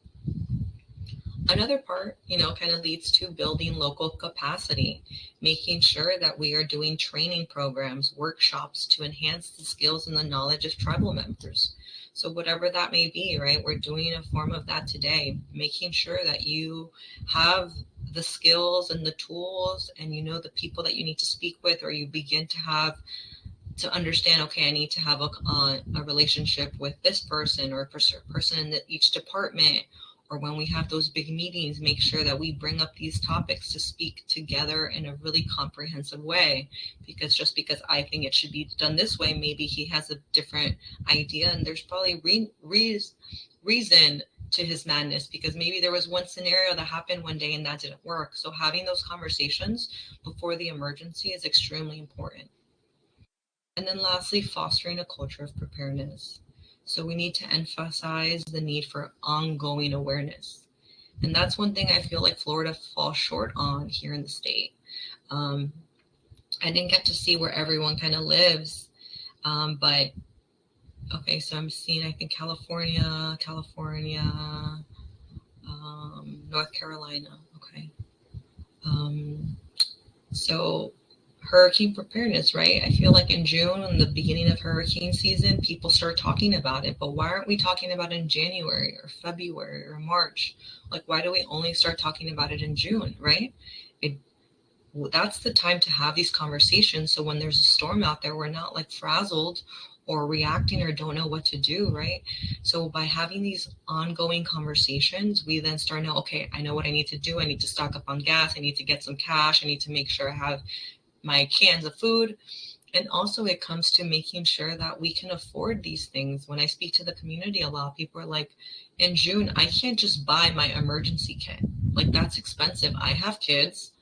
Another part, kind of leads to building local capacity, making sure that we are doing training programs, workshops to enhance the skills and the knowledge of tribal members. So whatever that may be, right, we're doing a form of that today, making sure that you have the skills and the tools, and the people that you need to speak with, or you begin to understand, okay, I need to have a relationship with this person, or a person in each department. Or when we have those big meetings, make sure that we bring up these topics to speak together in a really comprehensive way. Because just because I think it should be done this way, maybe he has a different idea, and there's probably reason to his madness, because maybe there was one scenario that happened one day and that didn't work. So having those conversations before the emergency is extremely important. And then lastly, fostering a culture of preparedness. So we need to emphasize the need for ongoing awareness. And that's one thing I feel like Florida falls short on here in the state. I didn't get to see where everyone kind of lives, but okay, so I'm seeing, I think California, North Carolina, okay. So hurricane preparedness, right? I feel like in June, in the beginning of hurricane season, people start talking about it, but why aren't we talking about it in January or February or March? Like, why do we only start talking about it in June, right? That's the time to have these conversations. So when there's a storm out there, we're not like frazzled or reacting or don't know what to do, right? So by having these ongoing conversations, we then start to know, okay, I know what I need to do. I need to stock up on gas. I need to get some cash. I need to make sure I have my cans of food. And also it comes to making sure that we can afford these things. When I speak to the community, a lot of people are like, in June, I can't just buy my emergency kit. Like, that's expensive. I have kids,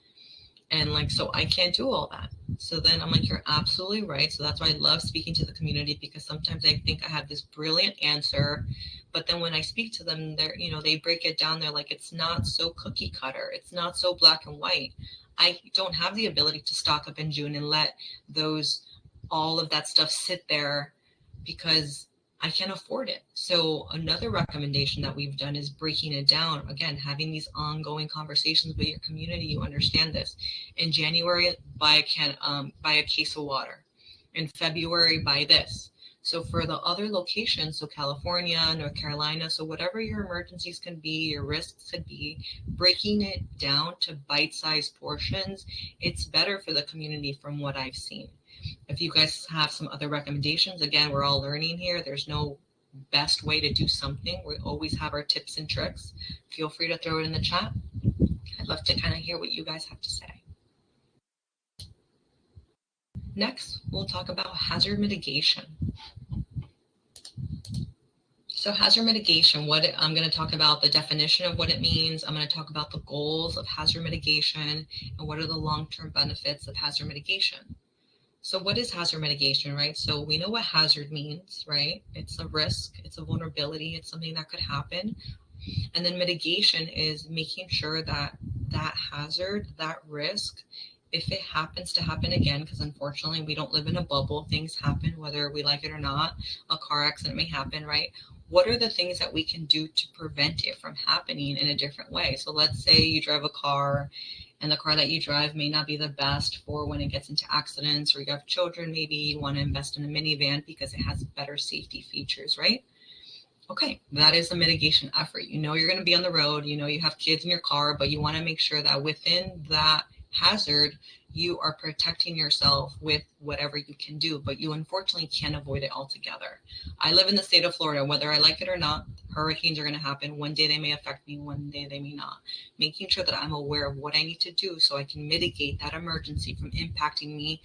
and like, so I can't do all that. So then I'm like, you're absolutely right. So that's why I love speaking to the community, because sometimes I think I have this brilliant answer, but then when I speak to them, they're, they break it down. They're like, it's not so cookie cutter. It's not so black and white. I don't have the ability to stock up in June and let all of that stuff sit there, because I can't afford it. So another recommendation that we've done is breaking it down. Again, having these ongoing conversations with your community. You understand this. In January, buy a case of water. In February, buy this. So for the other locations, so California, North Carolina, so whatever your emergencies can be, your risks could be, breaking it down to bite-sized portions, it's better for the community from what I've seen. If you guys have some other recommendations, again, we're all learning here. There's no best way to do something. We always have our tips and tricks. Feel free to throw it in the chat. I'd love to kind of hear what you guys have to say. Next, we'll talk about hazard mitigation. So hazard mitigation, I'm going to talk about the definition of what it means. I'm going to talk about the goals of hazard mitigation and what are the long-term benefits of hazard mitigation. So what is hazard mitigation, right? So we know what hazard means, right? It's a risk, it's a vulnerability, it's something that could happen. And then mitigation is making sure that that hazard, that risk, if it happens to happen again, because unfortunately we don't live in a bubble, things happen whether we like it or not, a car accident may happen, right? What are the things that we can do to prevent it from happening in a different way? So let's say you drive a car and the car that you drive may not be the best for when it gets into accidents, or you have children, maybe you want to invest in a minivan because it has better safety features, right? Okay, that is a mitigation effort. You're going to be on the road, you have kids in your car, but you want to make sure that within that hazard, you are protecting yourself with whatever you can do, but you unfortunately can't avoid it altogether. I live in the state of Florida. Whether I like it or not, hurricanes are going to happen. One day they may affect me, one day they may not. Making sure that I'm aware of what I need to do so I can mitigate that emergency from impacting me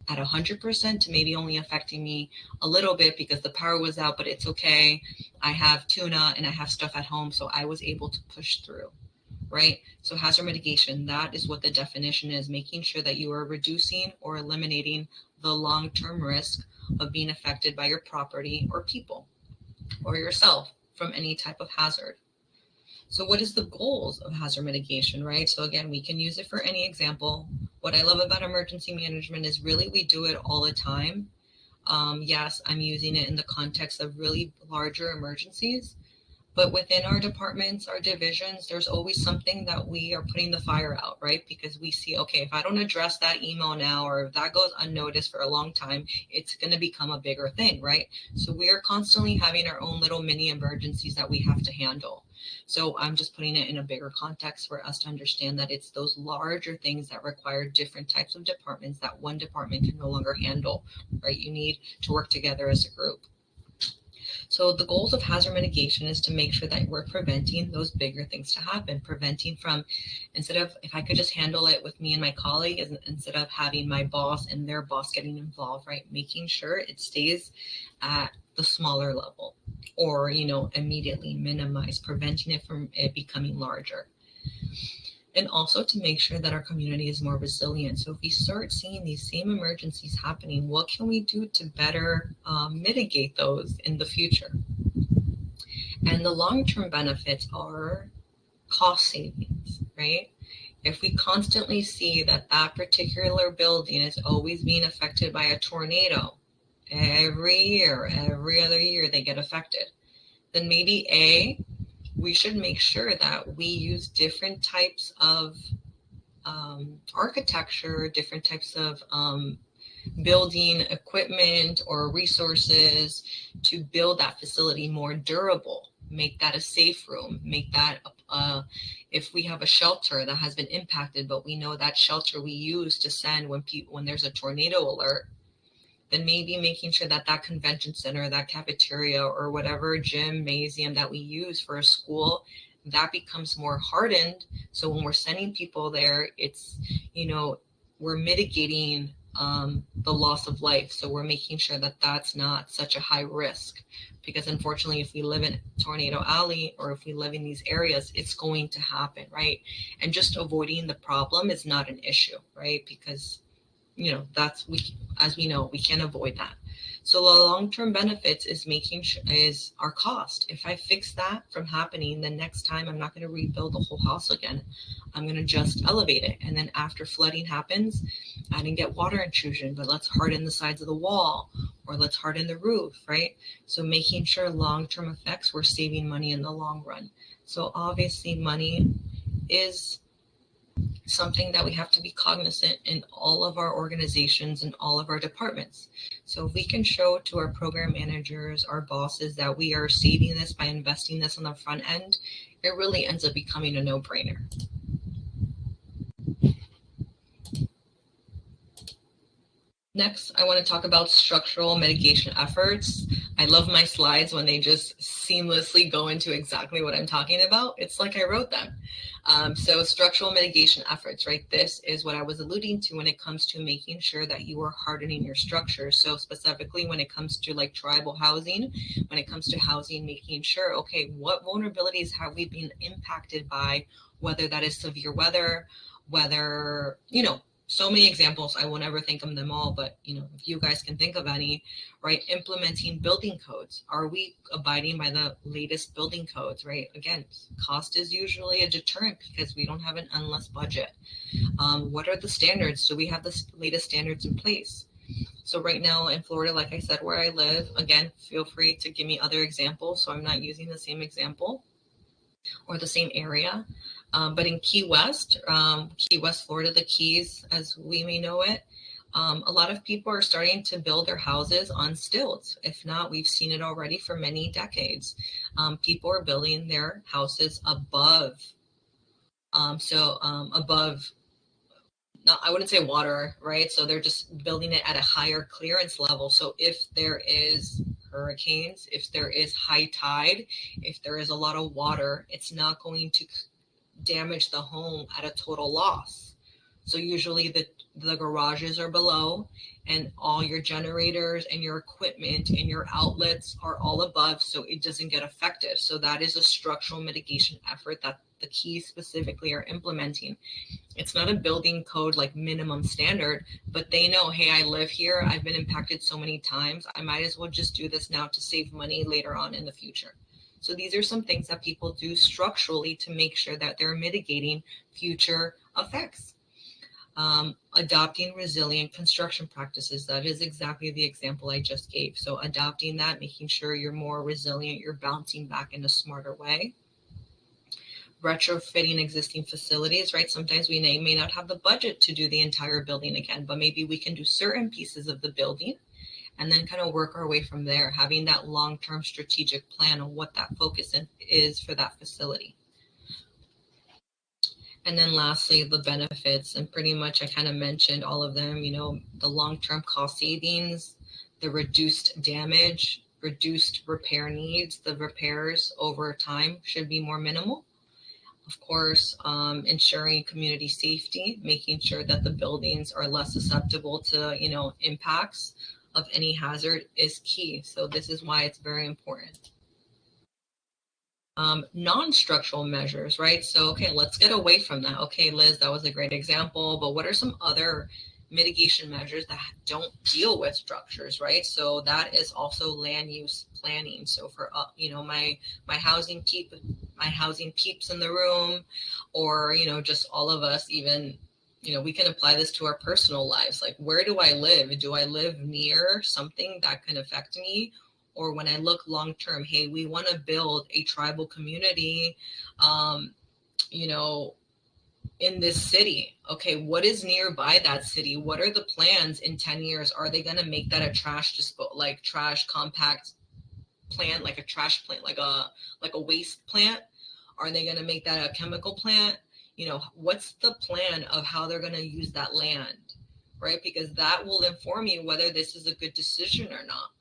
at 100% to maybe only affecting me a little bit because the power was out, but it's okay. I have tuna and I have stuff at home, so I was able to push through. right? So hazard mitigation, that is what the definition is, making sure that you are reducing or eliminating the long-term risk of being affected by your property or people or yourself from any type of hazard. So what is the goals of hazard mitigation, right? So again, we can use it for any example. What I love about emergency management is really we do it all the time. Yes, I'm using it in the context of really larger emergencies, but within our departments, our divisions, there's always something that we are putting the fire out, right? Because we see, okay, if I don't address that email now, or if that goes unnoticed for a long time, it's going to become a bigger thing, right? So we are constantly having our own little mini emergencies that we have to handle. So I'm just putting it in a bigger context for us to understand that it's those larger things that require different types of departments that one department can no longer handle, right? You need to work together as a group. So the goals of hazard mitigation is to make sure that we're preventing those bigger things to happen, preventing from, instead of, if I could just handle it with me and my colleague, instead of having my boss and their boss getting involved, right? Making sure it stays at the smaller level, or, immediately minimize, preventing it from it becoming larger. And also to make sure that our community is more resilient. So if we start seeing these same emergencies happening, what can we do to better mitigate those in the future? And the long-term benefits are cost savings, right? If we constantly see that that particular building is always being affected by a tornado, every year, every other year they get affected, then maybe we should make sure that we use different types of architecture, different types of building equipment or resources to build that facility more durable, make that a safe room, make that if we have a shelter that has been impacted, but we know that shelter we use to send when there's a tornado alert, then maybe making sure that that convention center, that cafeteria, or whatever gymnasium that we use for a school, that becomes more hardened. So when we're sending people there, it's, we're mitigating the loss of life. So we're making sure that that's not such a high risk, because unfortunately, if we live in Tornado Alley or if we live in these areas, it's going to happen, right? And just avoiding the problem is not an issue, right? Because as we know, we can't avoid that. So the long-term benefits is our cost. If I fix that from happening, the next time I'm not going to rebuild the whole house again. I'm going to just elevate it. And then after flooding happens, I didn't get water intrusion, but let's harden the sides of the wall, or let's harden the roof, right? So making sure long-term effects, we're saving money in the long run. So obviously money is something that we have to be cognizant in all of our organizations and all of our departments. So if we can show to our program managers, our bosses, that we are saving this by investing this on the front end, it really ends up becoming a no-brainer. Next, I want to talk about structural mitigation efforts. I love my slides when they just seamlessly go into exactly what I'm talking about. It's like I wrote them. So structural mitigation efforts, right? This is what I was alluding to when it comes to making sure that you are hardening your structure. So specifically when it comes to like tribal housing, when it comes to housing, making sure, okay, what vulnerabilities have we been impacted by, whether that is severe weather, whether, so many examples. I won't ever think of them all, but if you guys can think of any, right? Implementing building codes. Are we abiding by the latest building codes, right? Again, cost is usually a deterrent because we don't have an endless budget. What are the standards? Do we have the latest standards in place? So right now in Florida, like I said, where I live, again, feel free to give me other examples, so I'm not using the same example or the same area. But in Key West, Florida, the Keys, as we may know it, a lot of people are starting to build their houses on stilts. If not, we've seen it already for many decades. People are building their houses above. Above, no, I wouldn't say water, right? So they're just building it at a higher clearance level. So if there is hurricanes, if there is high tide, if there is a lot of water, it's not going to damage the home at a total loss. So usually the garages are below, and all your generators and your equipment and your outlets are all above, so it doesn't get affected. So that is a structural mitigation effort that the keys specifically are implementing. It's not a building code like minimum standard, but they know, hey, I live here, I've been impacted so many times, I might as well just do this now to save money later on in the future. So these are some things that people do structurally to make sure that they're mitigating future effects. Adopting resilient construction practices. That is exactly the example I just gave. So adopting that, making sure you're more resilient, you're bouncing back in a smarter way. Retrofitting existing facilities, right? Sometimes we may not have the budget to do the entire building again, but maybe we can do certain pieces of the building and then kind of work our way from there, having that long-term strategic plan on what that focus is for that facility. And then lastly, the benefits, and pretty much I kind of mentioned all of them, you know, the long-term cost savings, the reduced damage, reduced repair needs, the repairs over time should be more minimal. Of course, ensuring community safety, making sure that the buildings are less susceptible to, you know, impacts of any hazard is key. So this is why it's very important. Non-structural measures, right? So, okay, let's get away from that. Okay, Liz, that was a great example, but what are some other mitigation measures that don't deal with structures, right? So that is also land use planning. So for, you know, my housing peeps in the room, or, you know, just all of us, even, you know, we can apply this to our personal lives. Like, where do I live? Do I live near something that can affect me? Or when I look long-term, hey, we want to build a tribal community, you know, in this city. Okay, what is nearby that city? What are the plans in 10 years? Are they going to make that a trash compact plant, like a trash plant, like a waste plant? Are they going to make that a chemical plant? You know, what's the plan of how they're going to use that land, right? Because that will inform you whether this is a good decision or not.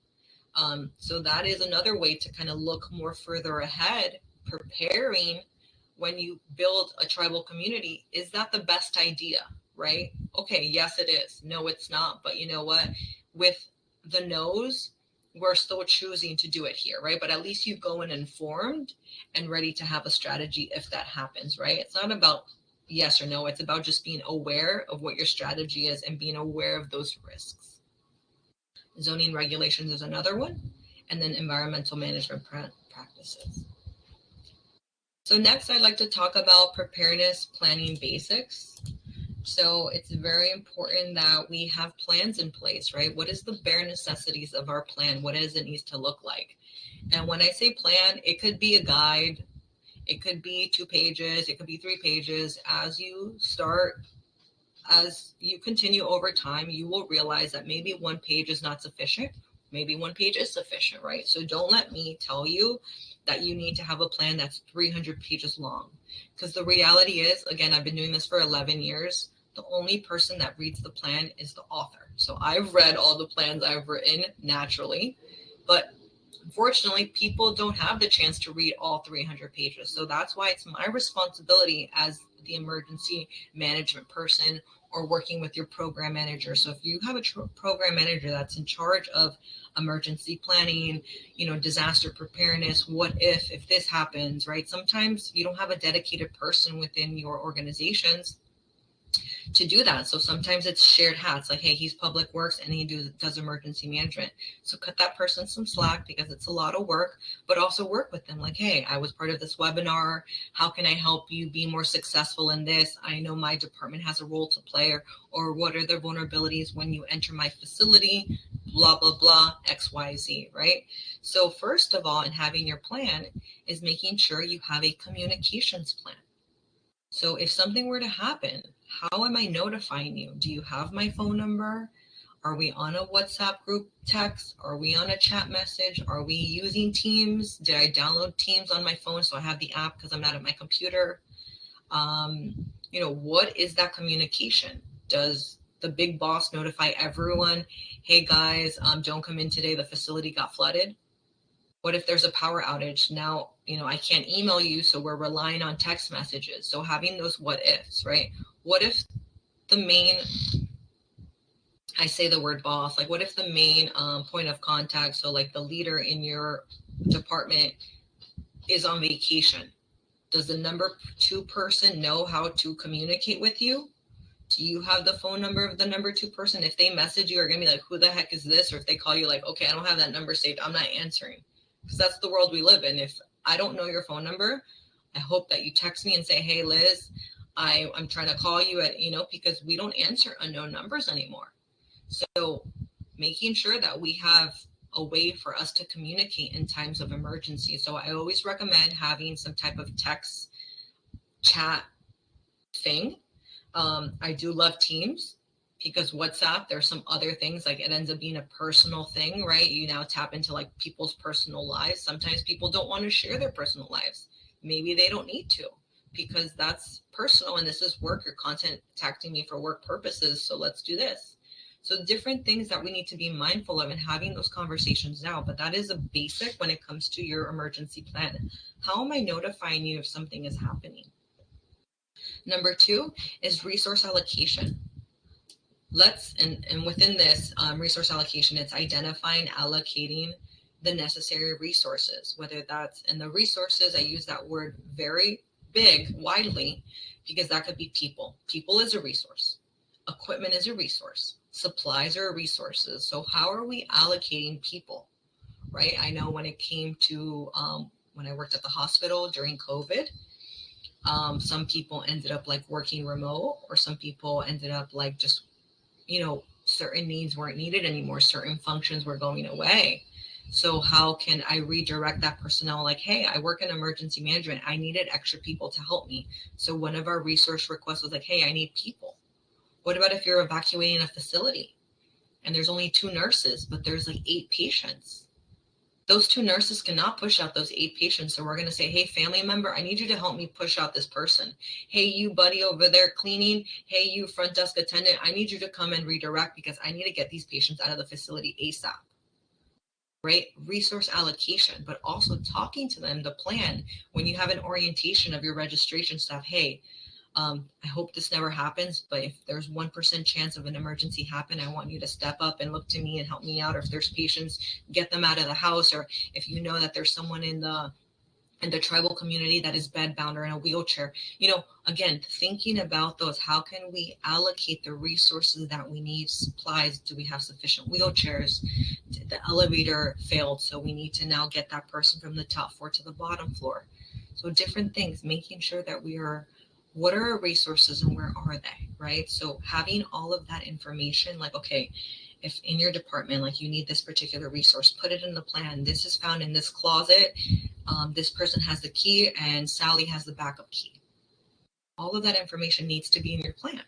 So that is another way to kind of look more further ahead, preparing when you build a tribal community. Is that the best idea, right? Okay, yes, it is. No, it's not. But you know what? With the no's, we're still choosing to do it here, right? But at least you go in informed and ready to have a strategy if that happens, right? It's not about yes or no. It's about just being aware of what your strategy is and being aware of those risks. Zoning regulations is another one, and then environmental management practices. So next, I'd like to talk about preparedness planning basics. So it's very important that we have plans in place, right? What is the bare necessities of our plan? What does it need to look like? And when I say plan, it could be a guide, it could be 2 pages, it could be 3 pages. As you continue over time, you will realize that maybe 1 page is not sufficient. Maybe 1 page is sufficient, right? So don't let me tell you that you need to have a plan that's 300 pages long. Because the reality is, again, I've been doing this for 11 years. The only person that reads the plan is the author. So I've read all the plans I've written naturally, but unfortunately, people don't have the chance to read all 300 pages. So that's why it's my responsibility as the emergency management person or working with your program manager. So if you have a program manager that's in charge of emergency planning, you know, disaster preparedness, what if this happens, right? Sometimes you don't have a dedicated person within your organizations to do that. So sometimes it's shared hats, like, hey, he's public works and he does emergency management. So cut that person some slack because it's a lot of work, but also work with them. Like, hey, I was part of this webinar. How can I help you be more successful in this? I know my department has a role to play, or what are the vulnerabilities when you enter my facility, blah, blah, blah, X, Y, Z, right? So first of all, in having your plan is making sure you have a communications plan. So if something were to happen, how am I notifying you? Do you have my phone number? Are we on a WhatsApp group text? Are we on a chat message? Are we using Teams? Did I download Teams on my phone so I have the app because I'm not at my computer? You know, what is that communication? Does the big boss notify everyone, hey guys, don't come in today, the facility got flooded? What if there's a power outage? Now, you know, I can't email you, so we're relying on text messages. So having those what ifs, right? What if the main, I say the word boss, like what if the main point of contact, so like the leader in your department is on vacation? Does the number 2 person know how to communicate with you? Do you have the phone number of the number 2 person? If they message you, are going to be like, who the heck is this? Or if they call you like, okay, I don't have that number saved, I'm not answering. Because that's the world we live in. If I don't know your phone number, I hope that you text me and say, hey, Liz, I'm trying to call you at, because we don't answer unknown numbers anymore. So making sure that we have a way for us to communicate in times of emergency. So I always recommend having some type of text chat thing. I do love Teams, because WhatsApp, there's some other things, like it ends up being a personal thing, right? You now tap into like people's personal lives. Sometimes people don't want to share their personal lives. Maybe they don't need to, because that's personal and this is work. You're contacting me for work purposes, so let's do this. So different things that we need to be mindful of and having those conversations now, but that is a basic when it comes to your emergency plan. How am I notifying you if something is happening? Number 2 is resource allocation. And within this resource allocation, it's identifying, allocating the necessary resources, whether that's, and the resources, I use that word very big, widely, because that could be people. People is a resource. Equipment is a resource. Supplies are resources. So how are we allocating people, right? I know when it came to, when I worked at the hospital during COVID, some people ended up like working remote, or some people ended up like just, certain needs weren't needed anymore. Certain functions were going away. So how can I redirect that personnel? Like, hey, I work in emergency management. I needed extra people to help me. So one of our resource requests was like, hey, I need people. What about if you're evacuating a facility and there's only 2 nurses, but there's like 8 patients? Those 2 nurses cannot push out those 8 patients. So we're going to say, hey, family member, I need you to help me push out this person. Hey, you buddy over there cleaning. Hey, you front desk attendant, I need you to come and redirect, because I need to get these patients out of the facility ASAP. Right? Resource allocation, but also talking to them, the plan, when you have an orientation of your registration staff, hey, I hope this never happens, but if there's 1% chance of an emergency happen, I want you to step up and look to me and help me out. Or if there's patients, get them out of the house. Or if you know that there's someone in the tribal community that is bedbound or in a wheelchair, again, thinking about those, how can we allocate the resources that we need? Supplies, do we have sufficient wheelchairs? The elevator failed, so we need to now get that person from the top floor to the bottom floor. So different things, making sure that we are, what are our resources and where are they, right? So having all of that information, like, okay, if in your department, like you need this particular resource, put it in the plan. This is found in this closet. This person has the key and Sally has the backup key. All of that information needs to be in your plan.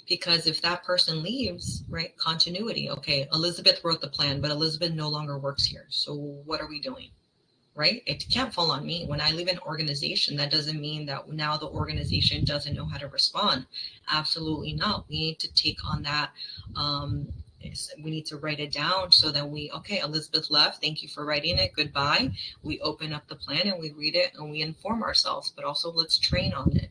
Because if that person leaves, right, continuity, okay, Elizabeth wrote the plan, but Elizabeth no longer works here. So what are we doing? Right? It can't fall on me. When I leave an organization, that doesn't mean that now the organization doesn't know how to respond. Absolutely not. We need to take on that. We need to write it down so that okay, Elizabeth left. Thank you for writing it. Goodbye. We open up the plan and we read it and we inform ourselves, but also let's train on it.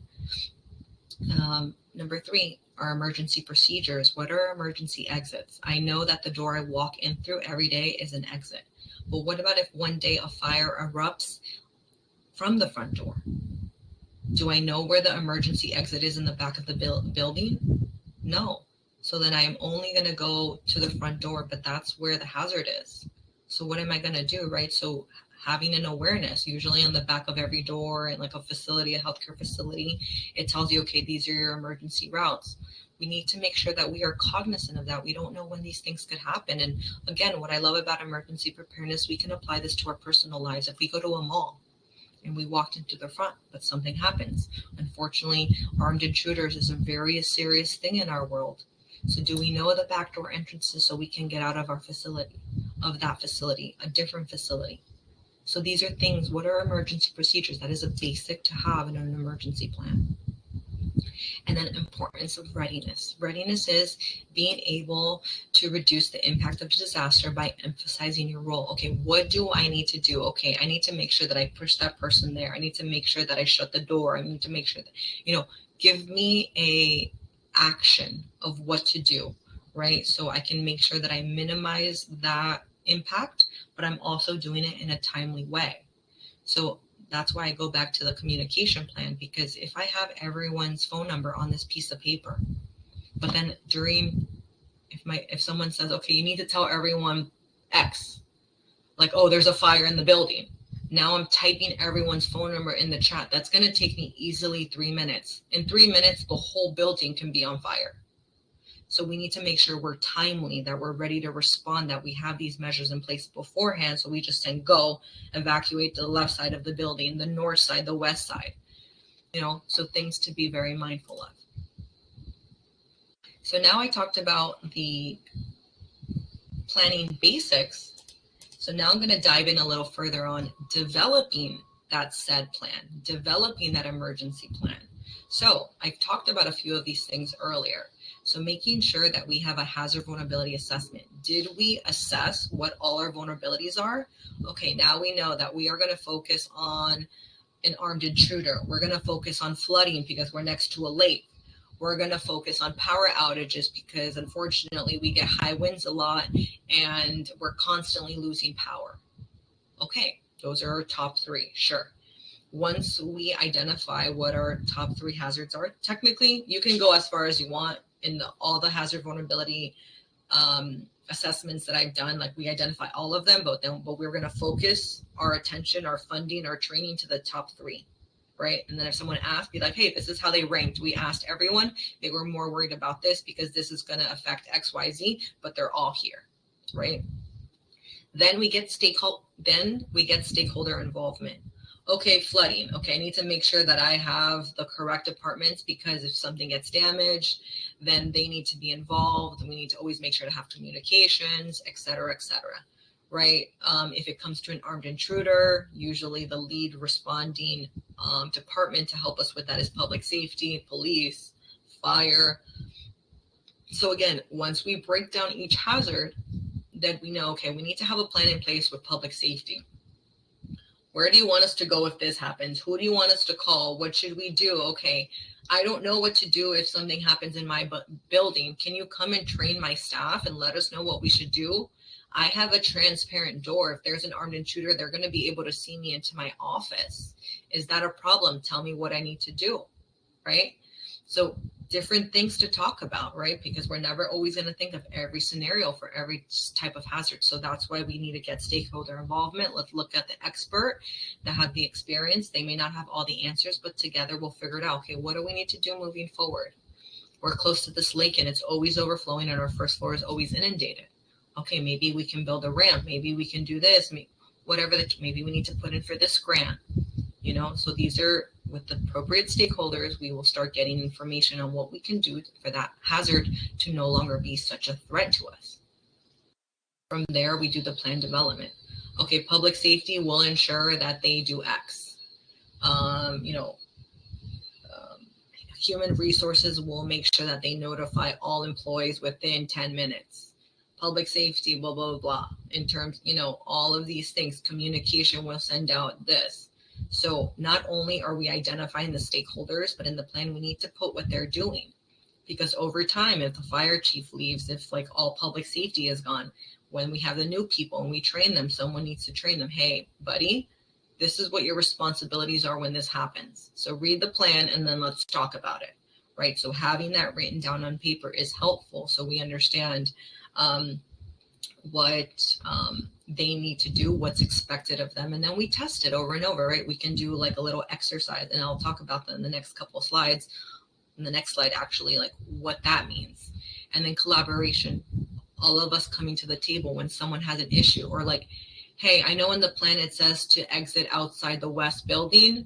Number 3, our emergency procedures. What are emergency exits? I know that the door I walk in through every day is an exit. But what about if one day a fire erupts from the front door? Do I know where the emergency exit is in the back of the building? No. So then I am only going to go to the front door, but that's where the hazard is. So what am I going to do, right? So having an awareness, usually on the back of every door in like a facility, a healthcare facility, it tells you, okay, these are your emergency routes. We need to make sure that we are cognizant of that. We don't know when these things could happen. And again, what I love about emergency preparedness, we can apply this to our personal lives. If we go to a mall and we walked into the front, but something happens, unfortunately, armed intruders is a very serious thing in our world. So do we know the backdoor entrances so we can get out of our facility, of that facility, a different facility? So these are things, what are emergency procedures? That is a basic to have in an emergency plan. And then importance of readiness. Readiness is being able to reduce the impact of disaster by emphasizing your role. Okay, what do I need to do? Okay, I need to make sure that I push that person there. I need to make sure that I shut the door. I need to make sure that, give me a action of what to do, right? So I can make sure that I minimize that impact, but I'm also doing it in a timely way. So That's why I go back to the communication plan, because if I have everyone's phone number on this piece of paper, but then if someone says, okay, you need to tell everyone X, like, oh, there's a fire in the building. Now I'm typing everyone's phone number in the chat. That's going to take me easily 3 minutes. In 3 minutes, the whole building can be on fire. So we need to make sure we're timely, that we're ready to respond, that we have these measures in place beforehand. So we just then go evacuate the left side of the building, the north side, the west side, so things to be very mindful of. So now I talked about the planning basics. So now I'm going to dive in a little further on developing that said plan, developing that emergency plan. So I talked about a few of these things earlier. So making sure that we have a hazard vulnerability assessment. Did we assess what all our vulnerabilities are? Okay, now we know that we are going to focus on an armed intruder. We're going to focus on flooding because we're next to a lake. We're going to focus on power outages because unfortunately we get high winds a lot and we're constantly losing power. Okay, those are our top 3, sure. Once we identify what our top 3 hazards are, technically you can go as far as you want in all the hazard vulnerability assessments that I've done. Like, we identify all of them, but we're going to focus our attention, our funding, our training to the top 3. Right? And then if someone asks, be like, hey, this is how they ranked. We asked everyone. They were more worried about this because this is going to affect X, Y, Z, but they're all here, right? Then we get stakeholder involvement. Okay, flooding. Okay, I need to make sure that I have the correct departments, because if something gets damaged, then they need to be involved. And we need to always make sure to have communications, et cetera, right? If it comes to an armed intruder, usually the lead responding department to help us with that is public safety, police, fire. So again, once we break down each hazard, then we know, okay, we need to have a plan in place with public safety. Where do you want us to go if this happens? Who do you want us to call? What should we do? Okay, I don't know what to do if something happens in my building. Can you come and train my staff and let us know what we should do? I have a transparent door. If there's an armed intruder, they're going to be able to see me into my office. Is that a problem? Tell me what I need to do, right? So different things to talk about, right? Because we're never always going to think of every scenario for every type of hazard. So that's why we need to get stakeholder involvement. Let's look at the expert that have the experience. They may not have all the answers, but together we'll figure it out. Okay, what do we need to do moving forward? We're close to this lake and it's always overflowing and our first floor is always inundated. Okay, maybe we can build a ramp. Maybe we can do this. Maybe we need to put in for this grant. So these are, with the appropriate stakeholders, we will start getting information on what we can do for that hazard to no longer be such a threat to us. From there, we do the plan development. Okay, public safety will ensure that they do X. Human resources will make sure that they notify all employees within 10 minutes. Public safety, blah, blah, blah. In terms, all of these things, communication will send out this. So not only are we identifying the stakeholders, but in the plan, we need to put what they're doing. Because over time, if the fire chief leaves, if like all public safety is gone, when we have the new people and we train them, someone needs to train them. Hey, buddy, this is what your responsibilities are when this happens. So read the plan and then let's talk about it, right? So having that written down on paper is helpful. So we understand what they need to do, what's expected of them. And then we test it over and over, right? We can do like a little exercise, and I'll talk about that in the next couple of slides. In the next slide, actually, like what that means. And then collaboration, all of us coming to the table when someone has an issue, or like, hey, I know in the plan it says to exit outside the west building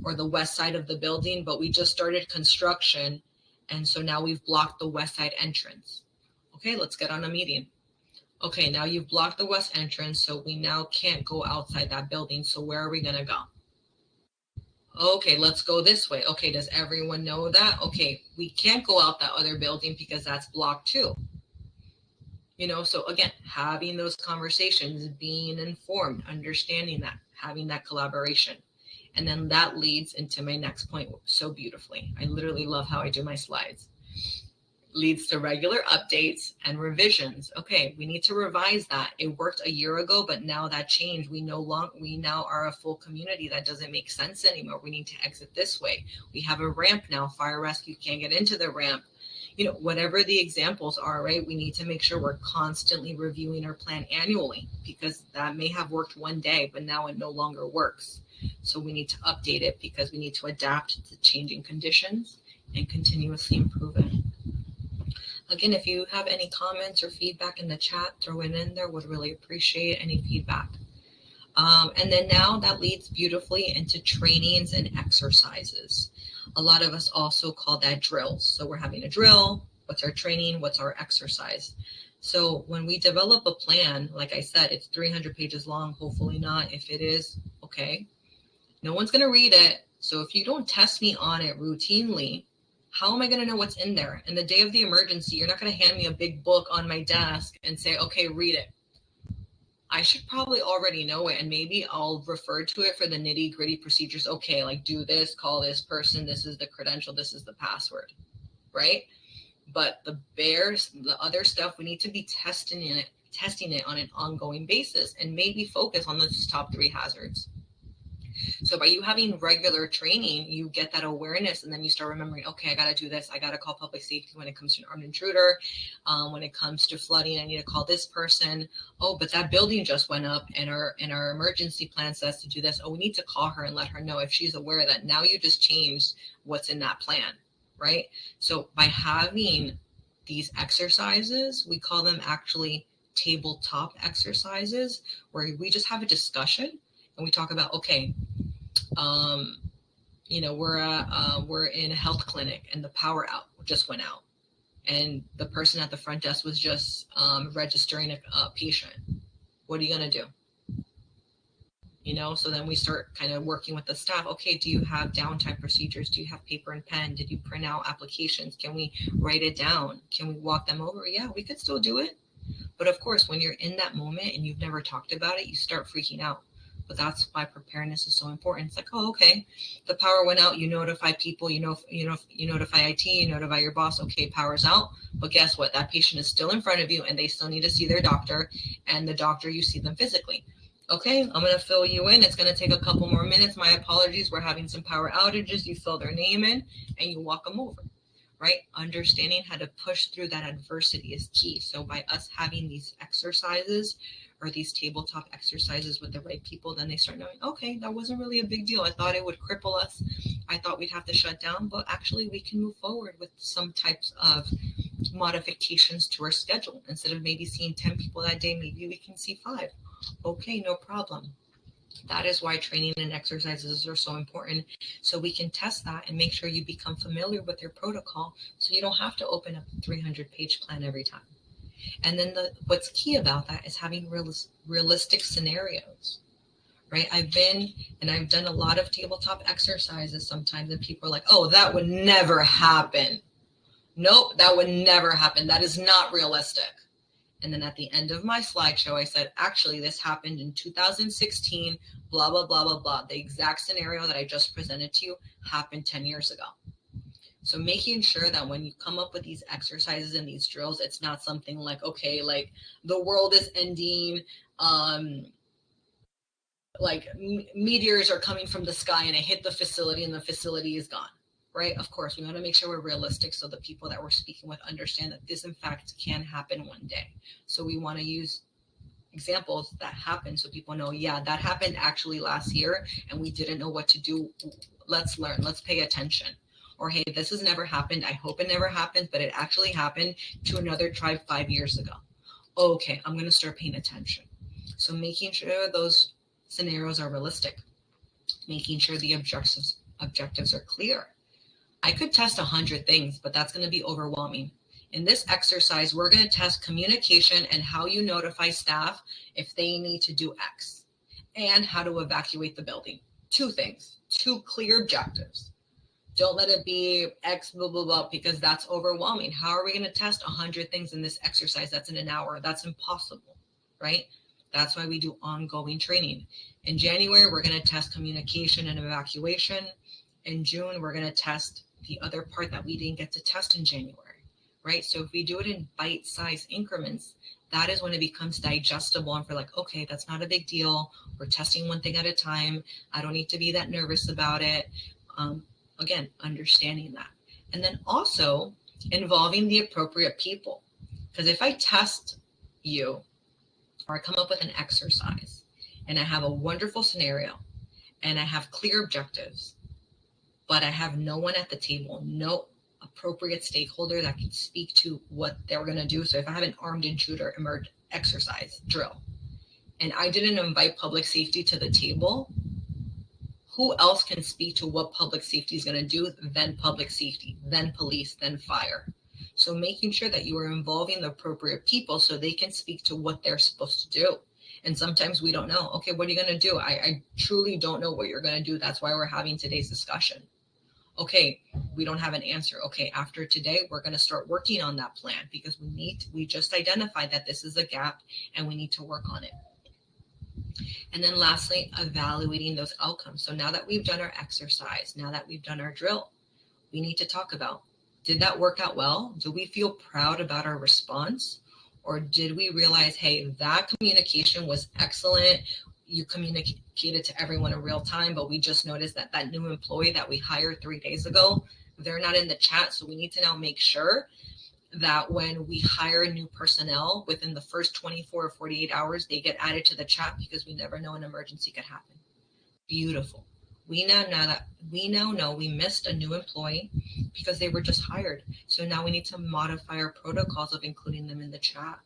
or the west side of the building, but we just started construction. And so now we've blocked the west side entrance. Okay, let's get on a meeting. Okay, now you've blocked the west entrance, so we now can't go outside that building. So where are we going to go? Okay, let's go this way. Okay, does everyone know that? Okay, we can't go out that other building because that's blocked too. So again, having those conversations, being informed, understanding that, having that collaboration. And then that leads into my next point so beautifully. I literally love how I do my slides. leads to regular updates and revisions. Okay, we need to revise that. It worked a year ago, but now that changed. We now are a full community. That doesn't make sense anymore. We need to exit this way. We have a ramp now. Fire rescue can't get into the ramp. You know, whatever the examples are, right? We need to make sure we're constantly reviewing our plan annually, because that may have worked one day, but now it no longer works. So we need to update it because we need to adapt to changing conditions and continuously improve it. Again, if you have any comments or feedback in the chat, throw it in there. Would really appreciate any feedback. And then now that leads beautifully into trainings and exercises. A lot of us also call that drills. So we're having a drill. What's our training? What's our exercise? So when we develop a plan, like I said, it's 300 pages long. Hopefully not. If it is, okay. No one's going to read it. So if you don't test me on it routinely, how am I going to know what's in there? And the day of the emergency, you're not going to hand me a big book on my desk and say, okay, read it. I should probably already know it, and maybe I'll refer to it for the nitty gritty procedures. Okay, like do this, call this person, this is the credential, this is the password, right? But the other stuff, we need to be testing it on an ongoing basis, and maybe focus on those top 3 hazards. So by you having regular training, you get that awareness, and then you start remembering, okay, I got to do this. I got to call public safety when it comes to an armed intruder. When it comes to flooding, I need to call this person. Oh, but that building just went up, and our emergency plan says to do this. Oh, we need to call her and let her know if she's aware that now you just changed what's in that plan, right? So by having these exercises, we call them actually tabletop exercises, where we just have a discussion and we talk about, okay, you know, we're in a health clinic and the power just went out, and the person at the front desk was just registering a patient. What are you going to do? You know, so then we start kind of working with the staff. Okay, do you have downtime procedures? Do you have paper and pen? Did you print out applications? Can we write it down? Can we walk them over? Yeah, we could still do it. But of course, when you're in that moment and you've never talked about it, you start freaking out. But that's why preparedness is so important. It's like, oh, okay, the power went out. You notify people. You notify IT. You notify your boss. Okay, power's out. But guess what? That patient is still in front of you, and they still need to see their doctor. And the doctor, you see them physically. Okay, I'm going to fill you in. It's going to take a couple more minutes. My apologies. We're having some power outages. You fill their name in, and you walk them over. Right? Understanding how to push through that adversity is key. So by us having these exercises, or these tabletop exercises with the right people, then they start knowing, okay, that wasn't really a big deal. I thought it would cripple us. I thought we'd have to shut down, but actually we can move forward with some types of modifications to our schedule. Instead of maybe seeing 10 people that day, maybe we can see 5. Okay, no problem. That is why training and exercises are so important. So we can test that and make sure you become familiar with your protocol, so you don't have to open up a 300-page plan every time. And then what's key about that is having realistic scenarios, right? I've done a lot of tabletop exercises sometimes, and people are like, oh, that would never happen. Nope, that would never happen. That is not realistic. And then at the end of my slideshow, I said, actually, this happened in 2016, blah, blah, blah, blah, blah. The exact scenario that I just presented to you happened 10 years ago. So making sure that when you come up with these exercises and these drills, it's not something like, okay, like the world is ending, like meteors are coming from the sky and it hit the facility and the facility is gone, right? Of course, we want to make sure we're realistic so the people that we're speaking with understand that this, in fact, can happen one day. So we want to use examples that happen so people know, yeah, that happened actually last year and we didn't know what to do. Let's learn, let's pay attention. Or, hey, this has never happened. I hope it never happens, but it actually happened to another tribe 5 years ago. Okay, I'm going to start paying attention. So making sure those scenarios are realistic, making sure the objectives are clear. I could test 100 things, but that's going to be overwhelming. In this exercise, we're going to test communication and how you notify staff if they need to do X, and how to evacuate the building. 2 things, 2 clear objectives. Don't let it be X, blah, blah, blah, because that's overwhelming. How are we going to test 100 things in this exercise? That's in an hour. That's impossible, right? That's why we do ongoing training. In January, we're going to test communication and evacuation. In June, we're going to test the other part that we didn't get to test in January, right? So if we do it in bite-sized increments, that is when it becomes digestible and we're like, okay, that's not a big deal. We're testing one thing at a time. I don't need to be that nervous about it. Again, understanding that. And then also involving the appropriate people. Because if I test you or I come up with an exercise and I have a wonderful scenario and I have clear objectives, but I have no one at the table, no appropriate stakeholder that can speak to what they're going to do. So if I have an armed intruder exercise drill and I didn't invite public safety to the table, who else can speak to what public safety is going to do than public safety, then police, then fire? So making sure that you are involving the appropriate people so they can speak to what they're supposed to do. And sometimes we don't know, okay, what are you going to do? I truly don't know what you're going to do. That's why we're having today's discussion. Okay, we don't have an answer. Okay, after today, we're going to start working on that plan because we just identified that this is a gap and we need to work on it. And then lastly, evaluating those outcomes. So now that we've done our exercise, now that we've done our drill, we need to talk about, did that work out well? Do we feel proud about our response? Or did we realize, hey, that communication was excellent. You communicated to everyone in real time, but we just noticed that that new employee that we hired 3 days ago, they're not in the chat. So we need to now make sure that when we hire new personnel within the first 24 or 48 hours, they get added to the chat because we never know an emergency could happen. Beautiful. We now know we missed a new employee because they were just hired. So now we need to modify our protocols of including them in the chat,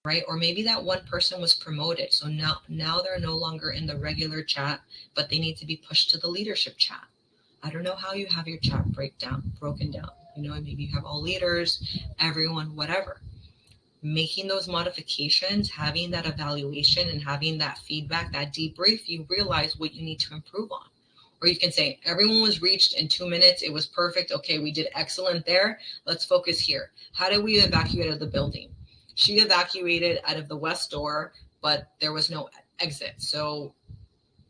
right? Or maybe that one person was promoted. So now they're no longer in the regular chat, but they need to be pushed to the leadership chat. I don't know how you have your chat broken down. You know, maybe you have all leaders, everyone, whatever. Making those modifications, having that evaluation and having that feedback, that debrief, you realize what you need to improve on. Or you can say, everyone was reached in 2 minutes. It was perfect. Okay, we did excellent there. Let's focus here. How did we evacuate out of the building? She evacuated out of the west door, but there was no exit. So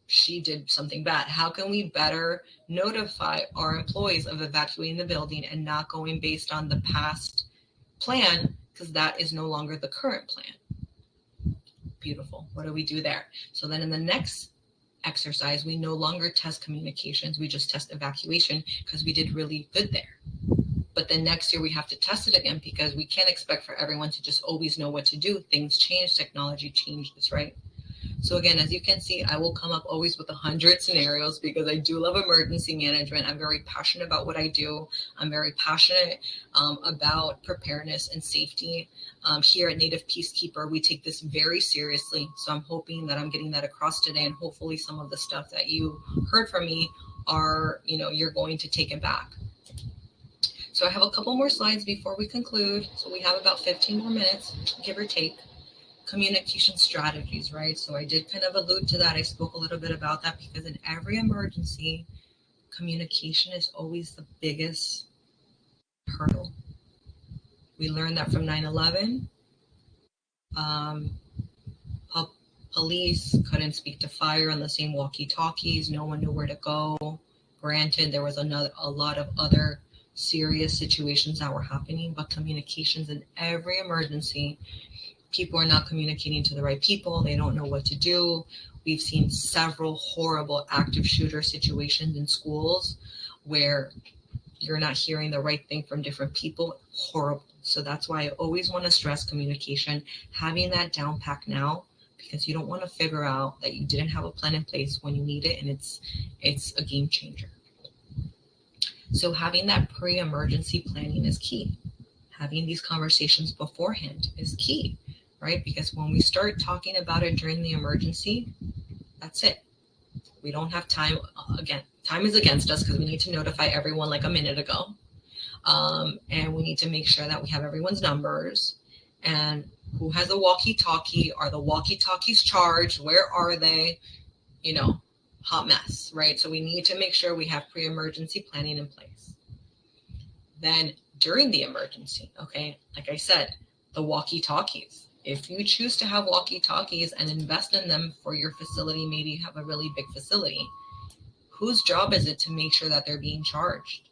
she did something bad. How can we better notify our employees of evacuating the building and not going based on the past plan, because that is no longer the current plan? Beautiful. What do we do there? So then in the next exercise, we no longer test communications. We just test evacuation because we did really good there. But then next year we have to test it again because we can't expect for everyone to just always know what to do. Things change, technology changes, right? So again, as you can see, I will come up always with 100 scenarios because I do love emergency management. I'm very passionate about what I do. I'm very passionate about preparedness and safety. Here at Native Peacekeeper, we take this very seriously. So I'm hoping that I'm getting that across today, and hopefully some of the stuff that you heard from me are, you're going to take it back. So I have a couple more slides before we conclude. So we have about 15 more minutes, give or take. Communication strategies, right? So I did kind of allude to that. I spoke a little bit about that because in every emergency, communication is always the biggest hurdle. We learned that from 9/11. Police couldn't speak to fire on the same walkie-talkies. No one knew where to go. Granted, there was a lot of other serious situations that were happening, but communications in every emergency, people are not communicating to the right people. They don't know what to do. We've seen several horrible active shooter situations in schools where you're not hearing the right thing from different people. Horrible. So that's why I always want to stress communication, having that down pack now, because you don't want to figure out that you didn't have a plan in place when you need it, and it's a game changer. So having that pre-emergency planning is key. Having these conversations beforehand is key, right? Because when we start talking about it during the emergency, that's it. We don't have time. Again, time is against us because we need to notify everyone like a minute ago. And we need to make sure that we have everyone's numbers and who has a walkie-talkie. Are the walkie-talkies charged? Where are they? Hot mess, right? So we need to make sure we have pre-emergency planning in place. Then during the emergency, okay, like I said, the walkie-talkies. If you choose to have walkie-talkies and invest in them for your facility, maybe you have a really big facility, whose job is it to make sure that they're being charged?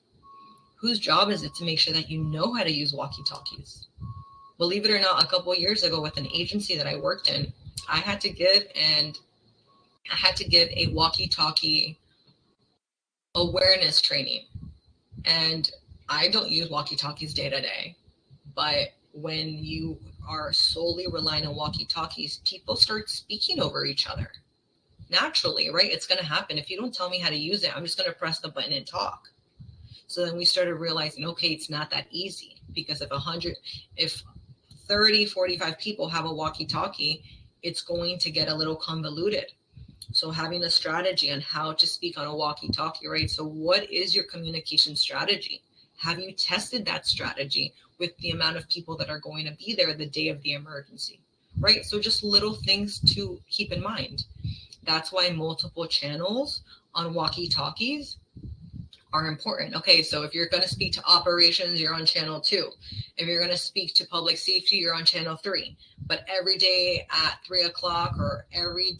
Whose job is it to make sure that you know how to use walkie-talkies? Believe it or not, a couple of years ago with an agency that I worked in, I had to give a walkie-talkie awareness training. And I don't use walkie-talkies day to day, but when you are solely relying on walkie-talkies, people start speaking over each other. Naturally, right? It's going to happen. If you don't tell me how to use it, I'm just going to press the button and talk. So then we started realizing, okay, it's not that easy, because if 30, 45 people have a walkie-talkie, it's going to get a little convoluted. So having a strategy on how to speak on a walkie-talkie, right? So what is your communication strategy? Have you tested that strategy with the amount of people that are going to be there the day of the emergency, right? So just little things to keep in mind. That's why multiple channels on walkie-talkies are important. Okay, so if you're going to speak to operations, you're on channel 2. If you're going to speak to public safety, you're on channel 3. But every day at 3 o'clock, or every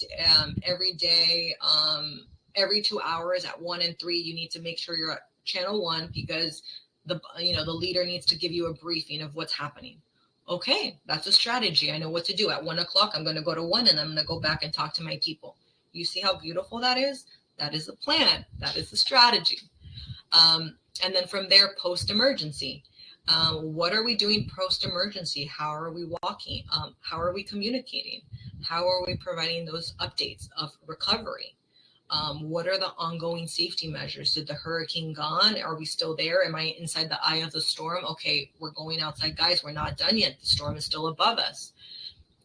day, every 2 hours at 1 and 3, you need to make sure you're at channel 1, because the leader needs to give you a briefing of what's happening. Okay, that's a strategy. I know what to do. At 1 o'clock, I'm going to go to 1, and I'm going to go back and talk to my people. You see how beautiful that is? That is a plan. That is a strategy. And then from there, post-emergency. What are we doing post-emergency? How are we walking? How are we communicating? How are we providing those updates of recovery? What are the ongoing safety measures? Did the hurricane gone? Are we still there? Am I inside the eye of the storm? Okay, we're going outside, guys. We're not done yet. The storm is still above us.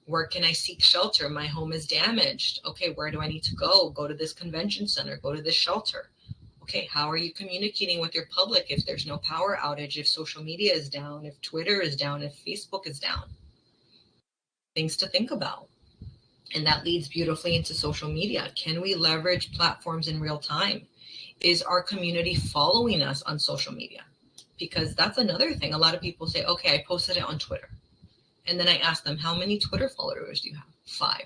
Where can I seek shelter? My home is damaged. Okay, where do I need to go? Go to this convention center, go to this shelter. Okay, how are you communicating with your public if there's no power outage, if social media is down, if Twitter is down, if Facebook is down? Things to think about. And that leads beautifully into social media. Can we leverage platforms in real time? Is our community following us on social media? Because that's another thing. A lot of people say, okay, I posted it on Twitter. And then I ask them, how many Twitter followers do you have? 5.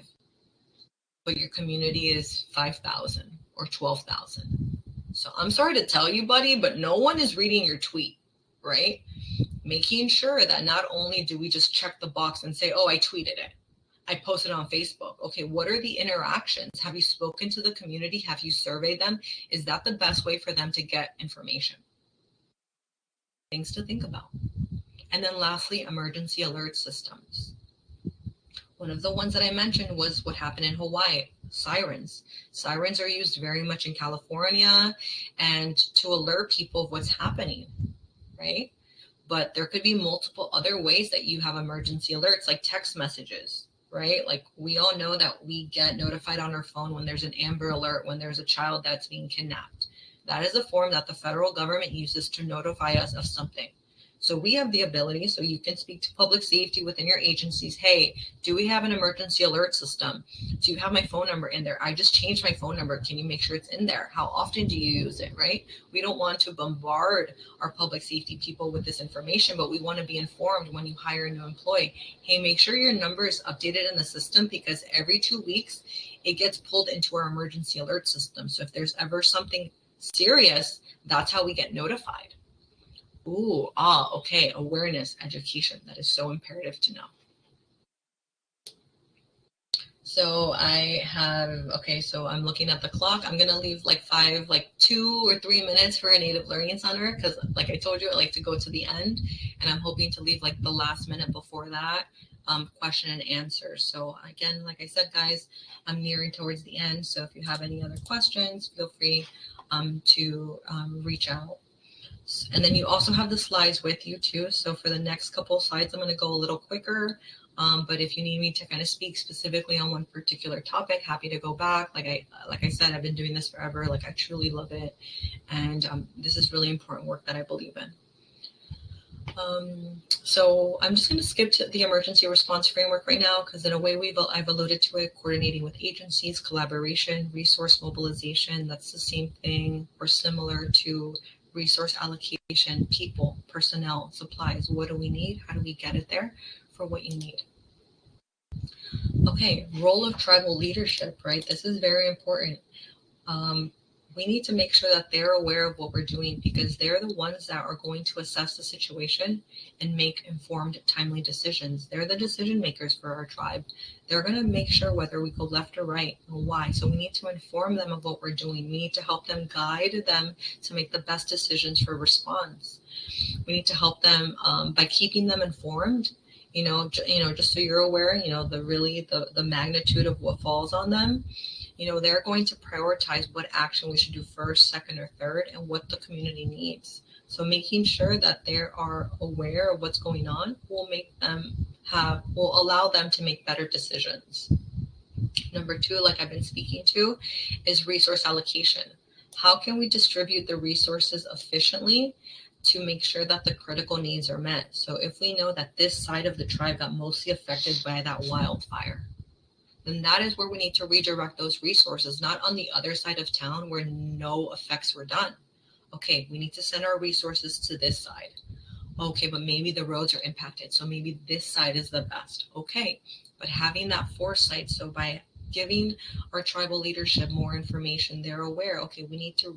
But your community is 5,000 or 12,000. So I'm sorry to tell you, buddy, but no one is reading your tweet, right? Making sure that not only do we just check the box and say, oh, I tweeted it, I posted on Facebook. Okay, what are the interactions? Have you spoken to the community? Have you surveyed them? Is that the best way for them to get information? Things to think about. And then lastly, emergency alert systems. One of the ones that I mentioned was what happened in Hawaii. Sirens. Sirens are used very much in California and to alert people of what's happening, right? But there could be multiple other ways that you have emergency alerts, like text messages, right? Like we all know that we get notified on our phone when there's an Amber Alert, when there's a child that's being kidnapped. That is a form that the federal government uses to notify us of something. So we have the ability, so you can speak to public safety within your agencies. Hey, do we have an emergency alert system? Do you have my phone number in there? I just changed my phone number. Can you make sure it's in there? How often do you use it, right? We don't want to bombard our public safety people with this information, but we want to be informed when you hire a new employee. Hey, make sure your number is updated in the system, because every 2 weeks it gets pulled into our emergency alert system. So if there's ever something serious, that's how we get notified. Okay, awareness, education. That is so imperative to know. So so I'm looking at the clock. I'm gonna leave like 2 or 3 minutes for a Native Learning Center, because like I told you, I like to go to the end, and I'm hoping to leave like the last minute before that, question and answer. So again, like I said, guys, I'm nearing towards the end. So if you have any other questions, feel free to reach out. And then you also have the slides with you too. So for the next couple of slides, I'm going to go a little quicker. But if you need me to kind of speak specifically on one particular topic, happy to go back. Like I said, I've been doing this forever. Like I truly love it. And this is really important work that I believe in. So I'm just going to skip to the emergency response framework right now, because in a way I've alluded to it, coordinating with agencies, collaboration, resource mobilization. That's the same thing or similar to resource allocation, people, personnel, supplies. What do we need? How do we get it there for what you need? Okay, role of tribal leadership, right? This is very important. we need to make sure that they're aware of what we're doing, because they're the ones that are going to assess the situation and make informed, timely decisions. They're the decision makers for our tribe. They're going to make sure whether we go left or right and why. So we need to inform them of what we're doing. We need to help them, guide them to make the best decisions for response. We need to help them by keeping them informed. Just so you're aware, the magnitude of what falls on them. They're going to prioritize what action we should do first, second, or third, and what the community needs. So making sure that they are aware of what's going on will allow them to make better decisions. Number 2, like I've been speaking to, is resource allocation. How can we distribute the resources efficiently to make sure that the critical needs are met? So if we know that this side of the tribe got mostly affected by that wildfire, then that is where we need to redirect those resources, not on the other side of town where no effects were done. Okay, we need to send our resources to this side. Okay, but maybe the roads are impacted, so maybe this side is the best. Okay, but having that foresight, so by giving our tribal leadership more information, they're aware, okay, we need to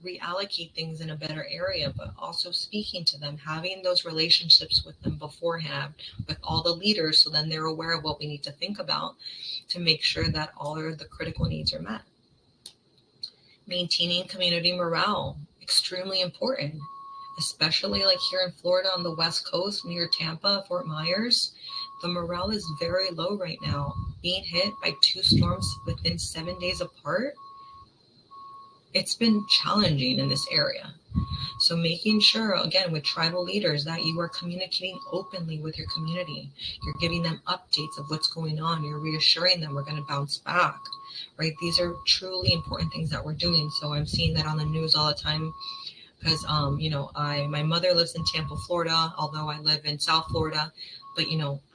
reallocate things in a better area, but also speaking to them, having those relationships with them beforehand, with all the leaders, so then they're aware of what we need to think about to make sure that all of the critical needs are met. Maintaining community morale, extremely important, especially like here in Florida on the West Coast near Tampa, Fort Myers. The morale is very low right now. Being hit by 2 storms within 7 days apart, it's been challenging in this area. So making sure, again, with tribal leaders, that you are communicating openly with your community. You're giving them updates of what's going on. You're reassuring them we're going to bounce back, right? These are truly important things that we're doing. So I'm seeing that on the news all the time because, my mother lives in Tampa, Florida, although I live in South Florida. But,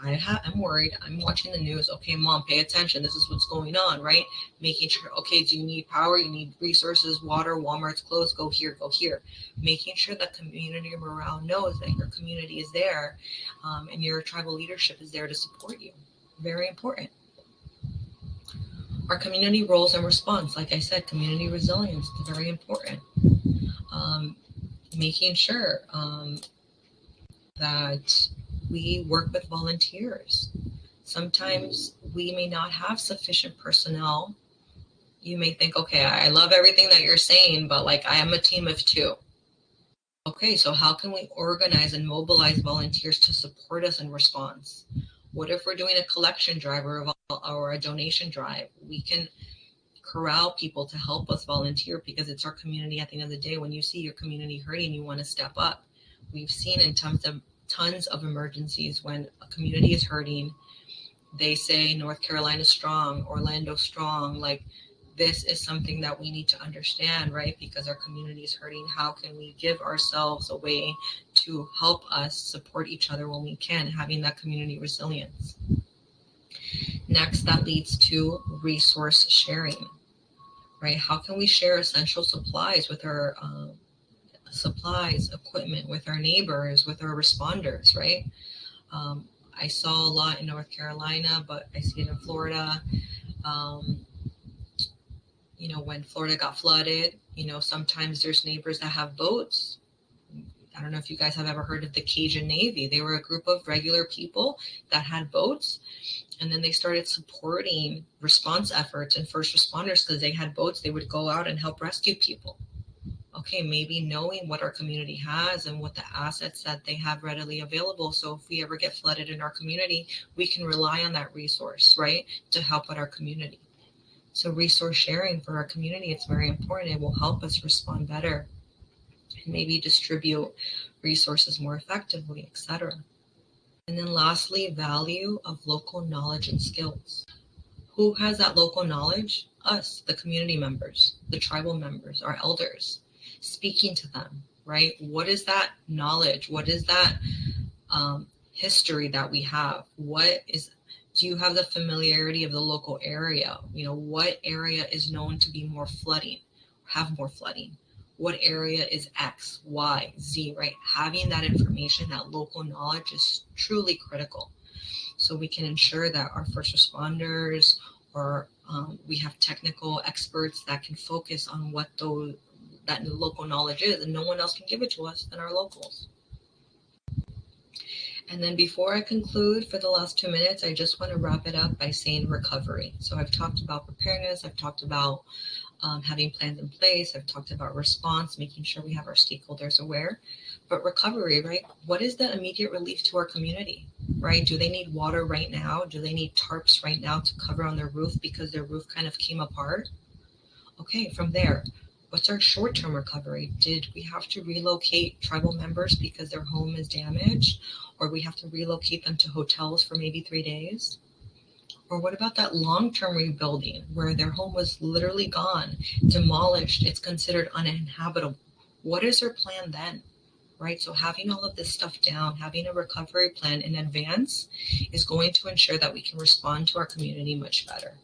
I'm worried. I'm watching the news. Okay, Mom, pay attention. This is what's going on, right? Making sure, okay, do you need power? You need resources, water, Walmart's closed, go here, go here. Making sure that community morale knows that your community is there and your tribal leadership is there to support you. Very important. Our community roles and response, like I said, community resilience is very important. Making sure that we work with volunteers. Sometimes we may not have sufficient personnel. You may think, okay, I love everything that you're saying, but like I am a team of 2. Okay, so how can we organize and mobilize volunteers to support us in response? What if we're doing a collection drive or a donation drive? We can corral people to help us volunteer because it's our community at the end of the day. When you see your community hurting, you want to step up. We've seen in tons of emergencies when a community is hurting, they say North Carolina strong, Orlando strong. Like, this is something that we need to understand, right? Because our community is hurting. How can we give ourselves a way to help us support each other when we can, having that community resilience? Next, that leads to resource sharing, right? How can we share essential supplies with our equipment, with our neighbors, with our responders, right? I saw a lot in North Carolina, but I see it in Florida. When Florida got flooded, sometimes there's neighbors that have boats. I don't know if you guys have ever heard of the Cajun Navy. They were a group of regular people that had boats, and then they started supporting response efforts and first responders because they had boats. They would go out and help rescue people. Okay, maybe knowing what our community has and what the assets that they have readily available. So if we ever get flooded in our community, we can rely on that resource, right, to help with our community. So resource sharing for our community, it's very important. It will help us respond better and maybe distribute resources more effectively, etc. And then lastly, value of local knowledge and skills. Who has that local knowledge? Us, the community members, the tribal members, our elders. Speaking to them, right? What is that knowledge? What is that history that we have? Do you have the familiarity of the local area? What area is known to be more flooding, have more flooding? What area is X, Y, Z, right? Having that information, that local knowledge is truly critical. So we can ensure that our first responders or We have technical experts that can focus on what that local knowledge is, and no one else can give it to us than our locals. And then before I conclude for the last 2 minutes, I just want to wrap it up by saying recovery. So I've talked about preparedness, I've talked about having plans in place, I've talked about response, making sure we have our stakeholders aware. But recovery, right? What is the immediate relief to our community, right? Do they need water right now? Do they need tarps right now to cover on their roof because their roof kind of came apart? Okay, from there, what's our short-term recovery? Did we have to relocate tribal members because their home is damaged? Or we have to relocate them to hotels for maybe 3 days? Or what about that long-term rebuilding where their home was literally gone, demolished, it's considered uninhabitable? What is their plan then? Right? So having all of this stuff down, having a recovery plan in advance is going to ensure that we can respond to our community much better.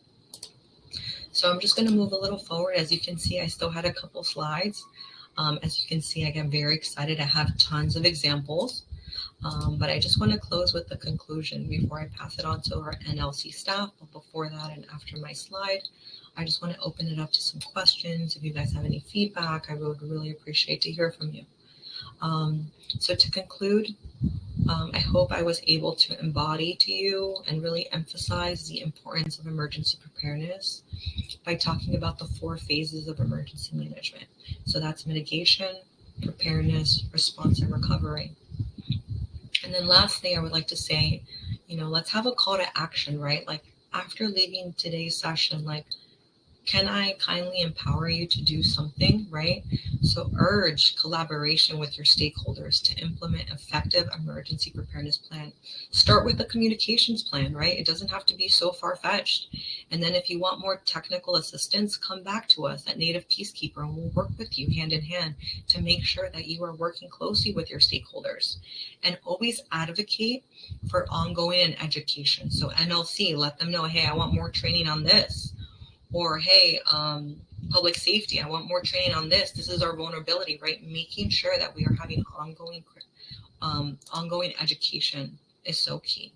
So I'm just going to move a little forward. As you can see, I still had a couple slides. As you can see, I get very excited. I have tons of examples, but I just want to close with the conclusion before I pass it on to our NLC staff. But before that and after my slide, I just want to open it up to some questions. If you guys have any feedback, I would really appreciate to hear from you. So to conclude, I hope I was able to embody to you and really emphasize the importance of emergency preparedness by talking about the 4 phases of emergency management. So that's mitigation, preparedness, response, and recovery. And then lastly, I would like to say, let's have a call to action, right? Like after leaving today's session, like, can I kindly empower you to do something, right? So urge collaboration with your stakeholders to implement effective emergency preparedness plan. Start with the communications plan, right? It doesn't have to be so far-fetched. And then if you want more technical assistance, come back to us at Native Peacekeeper and we'll work with you hand in hand to make sure that you are working closely with your stakeholders. And always advocate for ongoing education. So NLC, let them know, hey, I want more training on this. Or, hey, public safety, I want more training on this. This is our vulnerability, right? Making sure that we are having ongoing education is so key.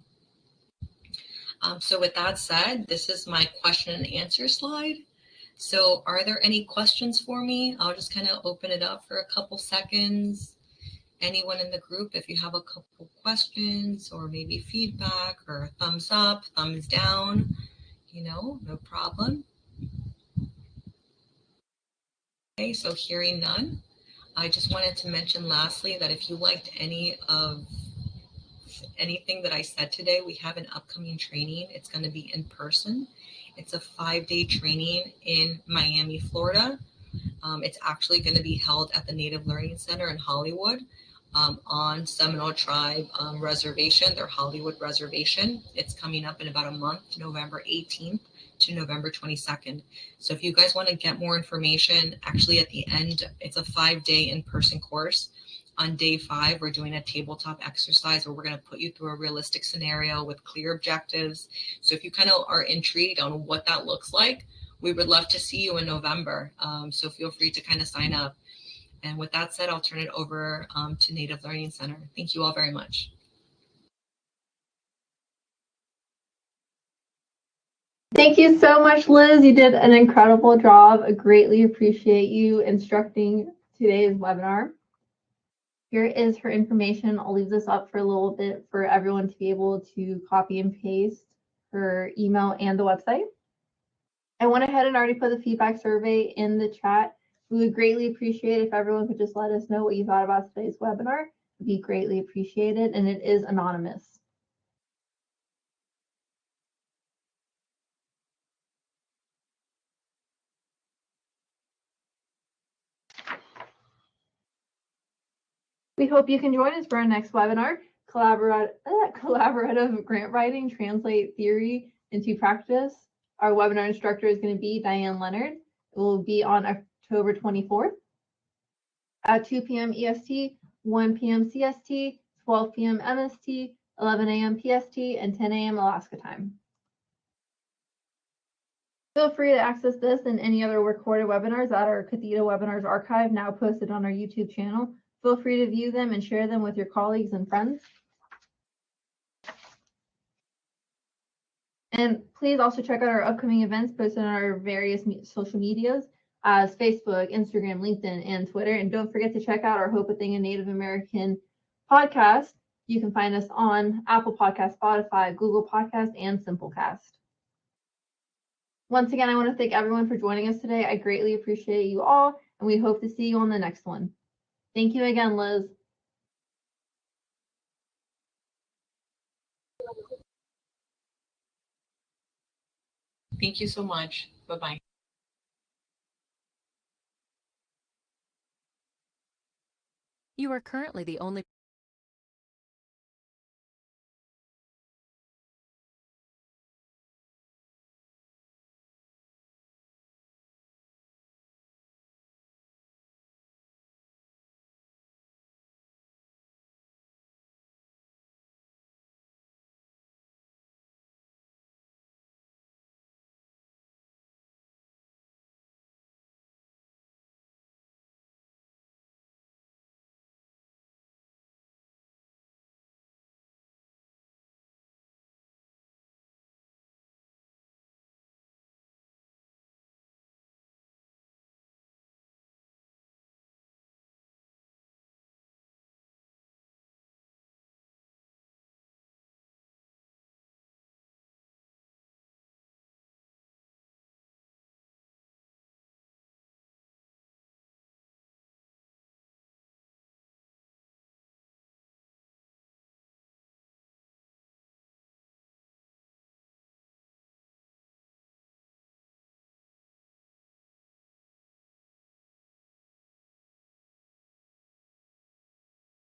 So with that said, this is my question and answer slide. So are there any questions for me? I'll just kind of open it up for a couple seconds. Anyone in the group, if you have a couple questions or maybe feedback or thumbs up, thumbs down, no problem. Okay, so hearing none, I just wanted to mention lastly that if you liked anything that I said today, we have an upcoming training. It's going to be in person. It's a 5-day training in Miami, Florida. It's actually going to be held at the Native Learning Center in Hollywood on Seminole Tribe Reservation, their Hollywood Reservation. It's coming up in about a month, November 18th. To November 22nd. So if you guys want to get more information, actually at the end, it's a 5-day in-person course. On day 5, we're doing a tabletop exercise where we're going to put you through a realistic scenario with clear objectives. So if you kind of are intrigued on what that looks like, we would love to see you in November. So feel free to kind of sign up. And with that said, I'll turn it over to Native Learning Center. Thank you all very much. Thank you so much, Liz. You did an incredible job. I greatly appreciate you instructing today's webinar. Here is her information. I'll leave this up for a little bit for everyone to be able to copy and paste her email and the website. I went ahead and already put the feedback survey in the chat. We would greatly appreciate if everyone could just let us know what you thought about today's webinar. It would be greatly appreciated, and it is anonymous. We hope you can join us for our next webinar, Collaborative Grant Writing, Translate Theory into Practice. Our webinar instructor is going to be Diane Leonard. It will be on October 24th at 2 p.m. EST, 1 p.m. CST, 12 p.m. MST, 11 a.m. PST, and 10 a.m. Alaska time. Feel free to access this and any other recorded webinars at our Cathedra Webinars archive, now posted on our YouTube channel. Feel free to view them and share them with your colleagues and friends. And please also check out our upcoming events posted on our various social medias as Facebook, Instagram, LinkedIn, and Twitter. And don't forget to check out our Hope a Thing, a Native American podcast. You can find us on Apple Podcast, Spotify, Google Podcast, and Simplecast. Once again, I want to thank everyone for joining us today. I greatly appreciate you all, and we hope to see you on the next one. Thank you again, Liz. Thank you so much. Bye-bye. You are currently the only